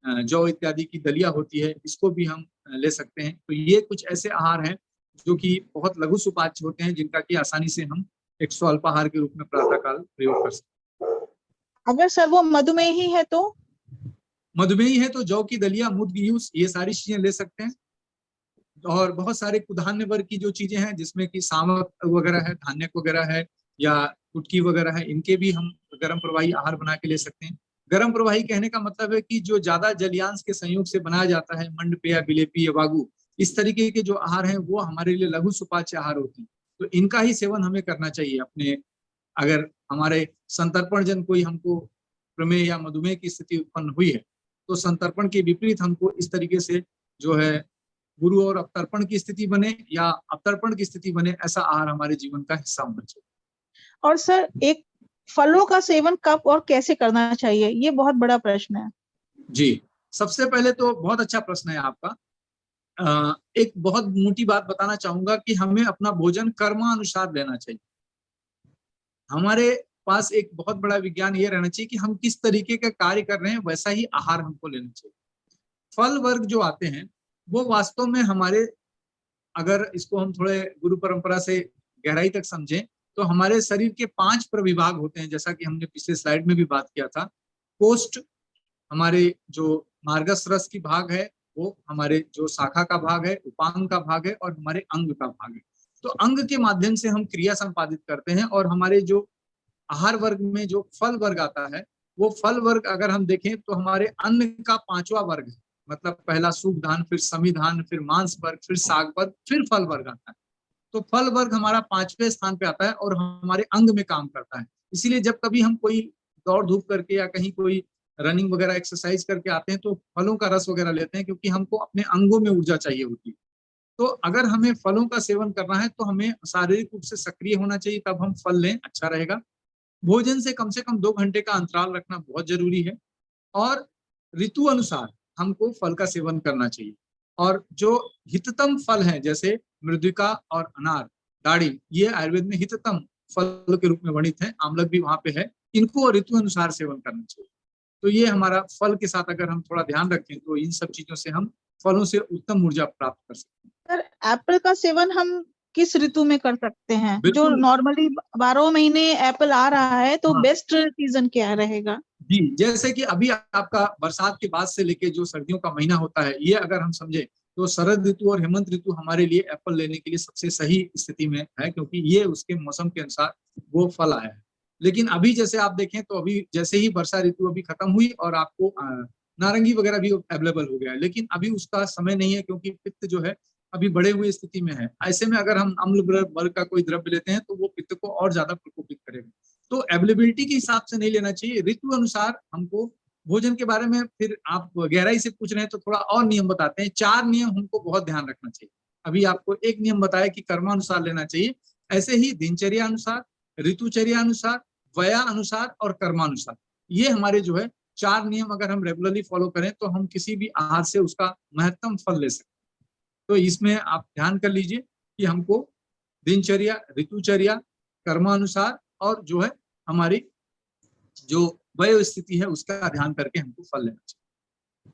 जौ इत्यादि की दलिया होती है, इसको भी हम ले सकते हैं। तो ये कुछ ऐसे आहार हैं जो कि बहुत लघु सुपाच्य होते हैं, जिनका कि आसानी से हम एक स्वल्पाहार के रूप में प्रातःकाल प्रयोग कर सकते हैं। अगर सर वो मधुमेही है तो? मधुमेही है तो जौ की दलिया, मुद्ग जूस, ये सारी चीजें ले सकते हैं। और बहुत सारे कुधान्य वर्ग की जो चीजें हैं, जिसमें कि सामक वगैरह है, धान्य वगैरह है, या कुटकी वगैरह है, इनके भी हम गर्म प्रवाही आहार बना के ले सकते हैं। गर्म प्रवाही कहने का मतलब है कि जो ज्यादा जलियांश के संयोग से बनाया जाता है, मंडपेय या बिलेपी या वागु, इस तरीके के जो आहार हैं वो हमारे लिए लघु सुपाच्य आहार होते हैं, तो इनका ही सेवन हमें करना चाहिए अपने। अगर हमारे संतर्पण जन कोई हमको प्रमेह या मधुमेह की स्थिति उत्पन्न हुई है, तो संतर्पण के विपरीत हमको इस तरीके से जो है गुरु और अवतर्पण की स्थिति बने या अवतर्पण की स्थिति बने, ऐसा आहार हमारे जीवन का हिस्सा होना चाहिए। और सर एक फलों का सेवन कब और कैसे करना चाहिए, ये बहुत बड़ा प्रश्न है। जी, सबसे पहले तो बहुत अच्छा प्रश्न है आपका। एक बहुत मोटी बात बताना चाहूंगा कि हमें अपना भोजन कर्मानुसार लेना चाहिए। हमारे पास एक बहुत बड़ा विज्ञान ये रहना चाहिए कि हम किस तरीके का कार्य कर रहे हैं, वैसा ही आहार हमको लेना चाहिए। फल वर्ग जो आते हैं वो वास्तव में हमारे, अगर इसको हम थोड़े गुरु परंपरा से गहराई तक समझें, तो हमारे शरीर के 5 प्रविभाग होते हैं, जैसा कि हमने पिछले स्लाइड में भी बात किया था। कोष्ठ हमारे जो मार्गस रस की भाग है, वो हमारे जो शाखा का भाग है, उपांग का भाग है, और हमारे अंग का भाग है। तो अंग के माध्यम से हम क्रिया संपादित करते हैं, और हमारे जो आहार वर्ग में जो फल वर्ग आता है, वो फल वर्ग अगर हम देखें तो हमारे अन्न का 5वां वर्ग है। मतलब पहला सूख धान, फिर समिधान, फिर मांस वर्ग, फिर साग वर्ग, फिर फल वर्ग आता है। तो फल वर्ग हमारा 5वें स्थान पे आता है और हमारे अंग में काम करता है। इसीलिए जब कभी हम कोई दौड़ धूप करके या कहीं कोई रनिंग वगैरह एक्सरसाइज करके आते हैं तो फलों का रस वगैरह लेते हैं, क्योंकि हमको अपने अंगों में ऊर्जा चाहिए होती है। तो अगर हमें फलों का सेवन करना है तो हमें शारीरिक रूप से सक्रिय होना चाहिए, तब हम फल लें, अच्छा रहेगा। भोजन से कम 2 घंटे का अंतराल रखना बहुत जरूरी है, और ऋतु अनुसार हमको फल का सेवन करना चाहिए। और जो हिततम फल हैं, जैसे मृदिका और अनार, दाढ़ी, ये आयुर्वेद में हिततम फल के रूप में वर्णित है, आमलक भी वहां पे है, इनको ऋतु अनुसार सेवन करना चाहिए। तो ये हमारा फल के साथ अगर हम थोड़ा ध्यान रखें तो इन सब चीजों से हम फलों से उत्तम ऊर्जा प्राप्त कर सकते हैं। सर एप्पल का सेवन हम किस ऋतु में कर सकते हैं? जो बिल्कुल। नॉर्मली 12 महीने एप्पल आ रहा है, तो हाँ। बेस्ट सीजन क्या रहेगा? जी, जैसे कि अभी आपका बरसात के बाद से लेके जो सर्दियों का महीना होता है, ये अगर हम समझे तो शरद ऋतु और हेमंत ऋतु हमारे लिए एप्पल लेने के लिए सबसे सही स्थिति में है, क्योंकि ये उसके मौसम के अनुसार वो फल आया है। लेकिन अभी जैसे आप देखें तो अभी जैसे ही वर्षा ऋतु अभी खत्म हुई और आपको नारंगी वगैरह भी अवेलेबल हो गया है, लेकिन अभी उसका समय नहीं है, क्योंकि पित्त जो है अभी बढ़े हुए स्थिति में है। ऐसे में अगर हम अम्ल वर्ग का कोई द्रव्य लेते हैं तो वो पित्त को और ज्यादा प्रकोपित करेगा। तो अवेलेबिलिटी के हिसाब से नहीं लेना चाहिए, ऋतु अनुसार हमको भोजन के बारे में फिर आप गहराई से पूछ रहे हैं तो थोड़ा और नियम बताते हैं। 4 नियम हमको बहुत ध्यान रखना चाहिए। अभी आपको एक नियम बताया कि कर्मानुसार लेना चाहिए, ऐसे ही दिनचर्या अनुसार, ऋतुचर्या अनुसार, वया अनुसार और कर्मानुसार, ये हमारे जो है 4 नियम अगर हम रेगुलरली फॉलो करें तो हम किसी भी आहार से उसका महत्तम फल ले सकते हैं। तो इसमें आप ध्यान कर लीजिए कि हमको दिनचर्या, ऋतुचर्या, कर्मानुसार और जो है हमारी जो वय स्थिति है उसका ध्यान करके हमको फल लेना चाहिए।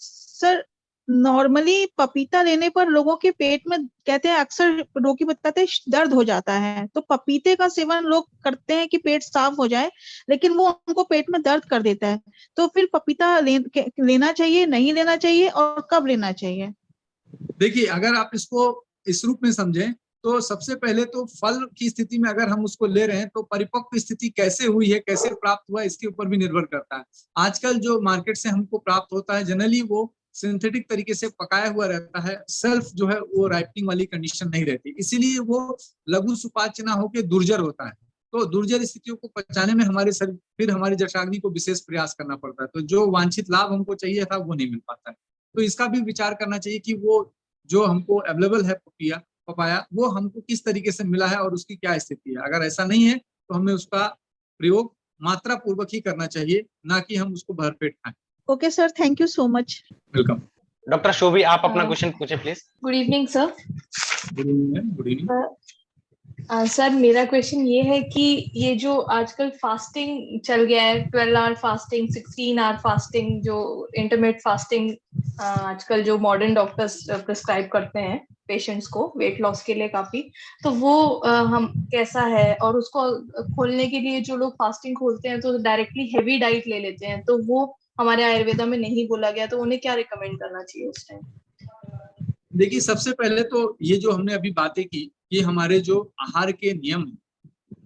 सर नॉर्मली पपीता लेने पर लोगों के पेट में कहते हैं, अक्सर रोगी बताते हैं दर्द हो जाता है, तो पपीते का सेवन लोग करते हैं कि पेट साफ हो जाए, लेकिन वो उनको पेट में दर्द कर देता है। तो फिर पपीता लेना चाहिए, नहीं लेना चाहिए और कब लेना चाहिए? देखिए, अगर आप इसको इस रूप में समझें तो सबसे पहले तो फल की स्थिति में अगर हम उसको ले रहे हैं तो परिपक्व स्थिति कैसे हुई है, कैसे प्राप्त हुआ है, इसके ऊपर भी निर्भर करता है। आजकल जो मार्केट से हमको प्राप्त होता है जनरली वो सिंथेटिक तरीके से पकाया हुआ रहता है, सेल्फ जो है वो राइपनिंग वाली कंडीशन नहीं रहती, इसीलिए वो लघु सुपाच्य ना होकर दुर्जर होता है। तो दुर्जर स्थितियों को पचाने में हमारे शरीर फिर हमारी जठराग्नि को विशेष प्रयास करना पड़ता है, तो जो वांछित लाभ हमको चाहिए था वो नहीं मिल पाता है। तो इसका भी विचार करना चाहिए कि वो जो हमको अवेलेबल है पपाया वो हमको किस तरीके से मिला है और उसकी क्या स्थिति है। अगर ऐसा नहीं है तो हमें उसका प्रयोग मात्रा पूर्वक ही करना चाहिए, ना कि हम उसको भरपेट खाएं। Okay sir, thank you so much. Welcome. Doctor Shobhi, आप अपना क्वेश्चन पूछे please. Good evening sir. Good evening. Good evening. Sir मेरा क्वेश्चन ये है कि ये जो आजकल फास्टिंग चल गया है, 12 आवर फास्टिंग, 16 आवर फास्टिंग, जो इंटरमिटेंट फास्टिंग आजकल जो मॉडर्न डॉक्टर्स प्रिस्क्राइब करते हैं पेशेंट्स को वेट लॉस के लिए काफी, तो वो हम कैसा है, और उसको खोलने के लिए जो लोग फास्टिंग खोलते हैं तो डायरेक्टली हेवी डाइट ले लेते हैं, तो वो हमारे आयुर्वेदा में नहीं बोला गया, तो उन्हें क्या रिकमेंड करना चाहिए उस टाइम? देखिए, सबसे पहले तो ये जो हमने अभी बातें की, ये हमारे जो आहार के नियम हैं,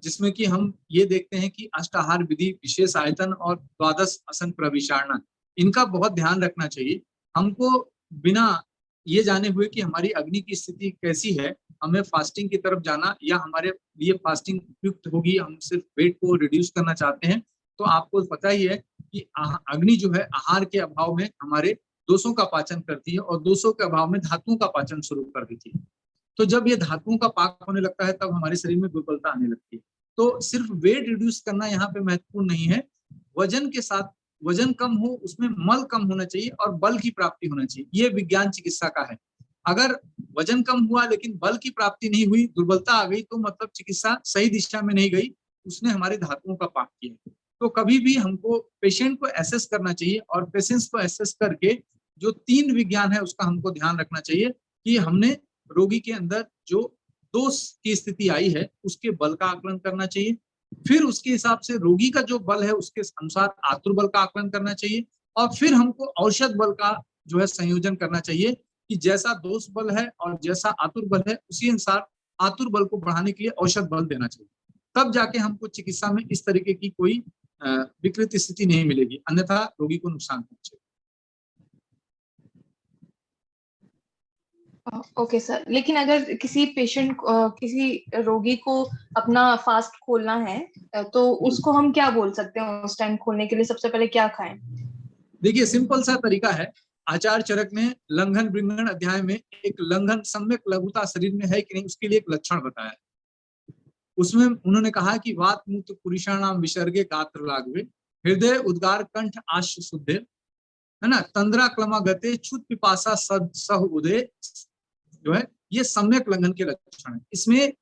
जिसमें कि हम ये देखते हैं कि अष्टाहार विधि, विशेष आयतन और द्वादश आसन प्रविचारणा, इनका बहुत ध्यान रखना चाहिए। हमको बिना ये जाने हुए कि हमारी अग्नि की स्थिति कैसी है, हमें फास्टिंग की तरफ जाना या हमारे लिए फास्टिंग उपयुक्त होगी, हम सिर्फ वेट को रिड्यूस करना चाहते हैं, तो आपको पता ही है कि अग्नि जो है आहार के अभाव में हमारे दोषों का पाचन करती है और दोषों के अभाव में धातुओं का पाचन शुरू कर देती है। तो जब ये धातुओं का पाक होने लगता है तब हमारे शरीर में दुर्बलता आने लगती है। तो सिर्फ वेट रिड्यूस करना यहाँ पे महत्वपूर्ण नहीं है, वजन के साथ वजन कम हो, उसमें मल कम होना चाहिए और बल की प्राप्ति होना चाहिए। ये विज्ञान चिकित्सा का है। अगर वजन कम हुआ लेकिन बल की प्राप्ति नहीं हुई, दुर्बलता आ गई, तो मतलब चिकित्सा सही दिशा में नहीं गई, उसने हमारे धातुओं का पाक किया। तो कभी भी हमको पेशेंट को एसेस करना चाहिए और पेशेंट्स को एसेस करके जो 3 विज्ञान है उसका हमको ध्यान रखना चाहिए कि हमने रोगी के अंदर जो दोष की स्थिति आई है उसके बल का आकलन करना चाहिए, फिर उसके हिसाब से रोगी का जो बल है उसके अनुसार आतुर बल का आकलन करना चाहिए, और फिर हमको औषध बल का जो है संयोजन करना चाहिए कि जैसा दोष बल है और जैसा आतुर बल है उसी अनुसार आतुर बल को बढ़ाने के लिए औषध बल देना चाहिए। तब जाके हमको चिकित्सा में इस तरीके की कोई विकृत स्थिति नहीं मिलेगी, अन्यथा रोगी को नुकसान पहुंचेगा। ओके सर, लेकिन अगर किसी पेशेंट किसी रोगी को अपना फास्ट खोलना है तो उसको हम क्या बोल सकते हैं उस टाइम खोलने के लिए? सबसे पहले क्या खाएं? देखिए, सिंपल सा तरीका है। आचार्य चरक ने लंघन वृंगण अध्याय में एक लंघन सम्यक लघुता शरीर में है कि नहीं उसके लिए एक लक्षण बताया। उसमें उन्होंने कहा कि वात मूत्र पुरुषाणाम विसर्गे गात्र लागवे, हृदय उद्गार कंठ आश्य शुद्धे, है ना, तंद्रा क्लमा गते छुत पिपासा सह उदय, जो है ये सम्यक लंघन के लक्षण है। इसमें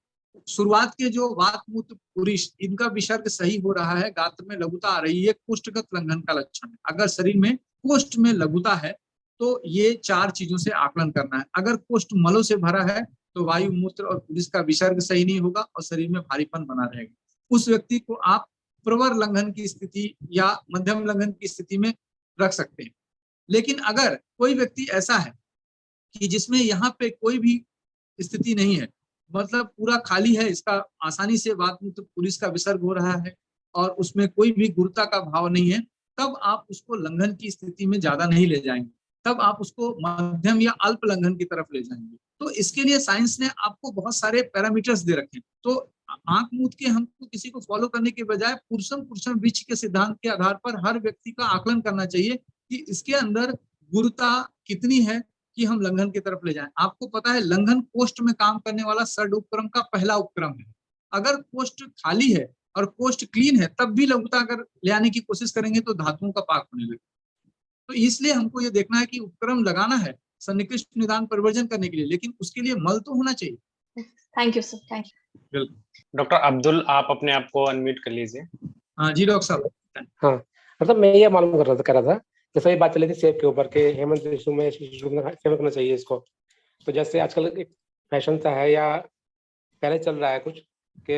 शुरुआत के जो वात मूत्र पुरुष, इनका विसर्ग सही हो रहा है, गात्र में लघुता आ रही है, कोष्ठगत लंघन का लक्षण है। अगर शरीर में कोष्ठ में लघुता है तो ये 4 चीजों से आकलन करना है। अगर कोष्ठ मलों से भरा है तो वायु मूत्र और पुरुष का विसर्ग सही नहीं होगा और शरीर में भारीपन बना रहेगा। उस व्यक्ति को आप प्रवर लंघन की स्थिति या मध्यम लंघन की स्थिति में रख सकते हैं। लेकिन अगर कोई व्यक्ति ऐसा है कि जिसमें यहाँ पे कोई भी स्थिति नहीं है, मतलब पूरा खाली है, इसका आसानी से वात मूत्र पुरुष का विसर्ग हो रहा है और उसमें कोई भी गुरुता का भाव नहीं है, तब आप उसको लंघन की स्थिति में ज्यादा नहीं ले जाएंगे, तब आप उसको मध्यम या अल्प लंघन की तरफ ले जाएंगे। तो इसके लिए साइंस ने आपको बहुत सारे पैरामीटर्स दे रखे हैं। तो आंख मूंद के हमको किसी को फॉलो करने के बजाय पुरुषम पुरुषम विच के सिद्धांत के आधार पर हर व्यक्ति का आकलन करना चाहिए कि इसके अंदर गुरुता कितनी है कि हम लंघन की तरफ ले जाएं। आपको पता है लंघन कोष्ठ में काम करने वाला षड उपक्रम का पहला उपक्रम है। अगर कोष्ठ खाली है और कोष्ठ क्लीन है तब भी लघुता अगर ले आने की कोशिश करेंगे तो धातुओं का पाक होने लगेगा। तो इसलिए हमको ये देखना है कि उपक्रम लगाना है सन्निकृष्ट निदान परिवर्जन करने के लिए, लेकिन उसके लिए मल तो होना चाहिए। Thank you sir, thank you. बिल्कुल। डॉक्टर अब्दुल, आप अपने आप को अनम्यूट कर लीजिए। हाँ जी डॉक्टर साहब। हाँ, मतलब मैं ये मालूम कह रहा था जैसे ये बात चली थी सेब के ऊपर के हेमंत ऋतु में सेवन करना चाहिए इसको। तो जैसे आजकल एक फैशन सा है या पहले चल रहा है कुछ कि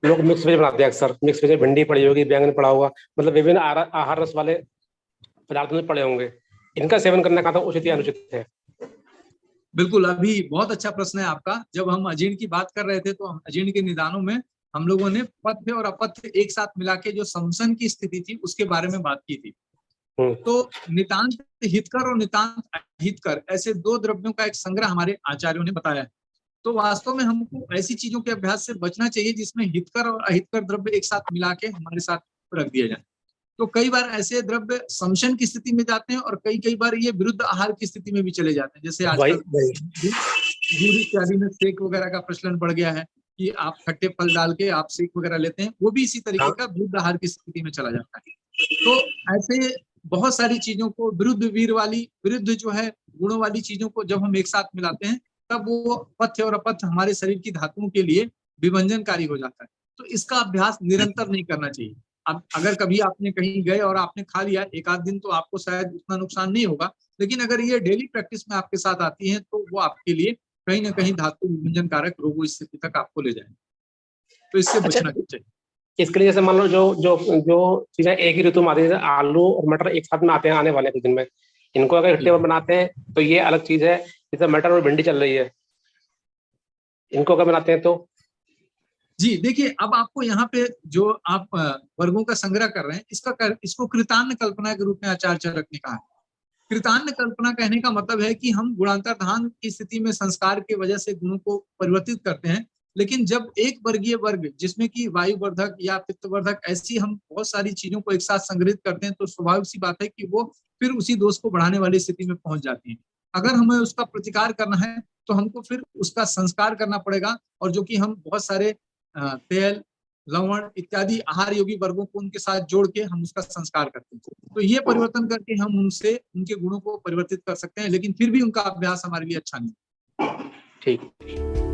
लोग मिक्स वेज बनाते हैं, अक्सर मिक्स वेज, भिंडी पड़ी होगी, बैंगन पड़ा होगा, मतलब विभिन्न आहार रस वाले पदार्थ में पड़े होंगे, इनका सेवन करना कहाँ तक उचित या अनुचित है? बिल्कुल, अभी बहुत अच्छा प्रश्न है आपका। जब हम अजीर्ण की बात कर रहे थे तो हम अजीर्ण के निदानों में हम लोगों ने पथ्य और अपथ्य एक साथ मिला के जो समसन की स्थिति थी उसके बारे में बात की थी। तो नितांत हितकर और नितांत अहितकर ऐसे दो द्रव्यों का एक संग्रह हमारे आचार्यों ने बताया है। तो वास्तव में हमको ऐसी चीजों के अभ्यास से बचना चाहिए जिसमें हितकर और अहितकर द्रव्य एक साथ मिला के हमारे साथ रख दिया जाए। तो कई बार ऐसे द्रव्य समशन की स्थिति में जाते हैं और कई बार ये विरुद्ध आहार की स्थिति में भी चले जाते हैं। जैसे आजकल दूध इत्यादि में सेक वगैरह का प्रचलन बढ़ गया है कि आप खट्टे फल डाल के आप सेक वगैरह लेते हैं, वो भी इसी तरीके का विरुद्ध आहार की स्थिति में चला जाता है। तो ऐसे बहुत सारी चीजों को विरुद्ध वीर वाली, विरुद्ध जो है गुणों वाली चीजों को जब हम एक साथ मिलाते हैं तब वो पथ्य और अपथ्य हमारे शरीर की धातुओं के लिए विभंजनकारी हो जाता है। तो इसका अभ्यास निरंतर नहीं करना चाहिए। अब अगर कभी आपने कहीं गए और आपने खा लिया एक आध दिन तो आपको शायद उतना नुकसान नहीं होगा, लेकिन अगर ये डेली प्रैक्टिस में आपके साथ आती है तो वो आपके लिए कहीं ना कहीं धातु विभंजन कारक रोगों स्थिति तक आपको ले जाएंगे। तो इससे बचना चाहिए। इसके लिए जैसे मान लो जो चीजें एक ही ऋतु में आती है, आलू और मटर एक साथ में आते हैं आने वाले कुछ दिन में, इनको अगर इकट्ठे बनाते हैं तो ये अलग चीज है। जैसे मटर और भिंडी चल रही है, इनको अगर बनाते हैं तो जी देखिए, अब आपको यहाँ पे जो आप वर्गों का संग्रह कर रहे हैं इसको कृतान्य कल्पना के रूप में आचार्य चरक ने कहा है। कृतान्य कल्पना कहने का मतलब है कि हम गुणांतरधान की स्थिति में संस्कार की वजह से गुणों को परिवर्तित करते हैं, लेकिन जब एक वर्गीय वर्ग जिसमें कि वायुवर्धक या पित्तवर्धक ऐसी हम बहुत सारी चीजों को एक साथ संग्रहित करते हैं तो स्वाभाविक सी बात है कि वो फिर उसी दोष को बढ़ाने वाली स्थिति में पहुंच जाती है। अगर हमें उसका प्रतिकार करना है तो हमको फिर उसका संस्कार करना पड़ेगा, और जो कि हम बहुत सारे तेल, लवण इत्यादि आहार योगी वर्गों को उनके साथ जोड़ के हम उसका संस्कार करते हैं। तो ये परिवर्तन करके हम उनसे उनके गुणों को परिवर्तित कर सकते हैं, लेकिन फिर भी उनका अभ्यास हमारे लिए अच्छा नहीं। ठीक।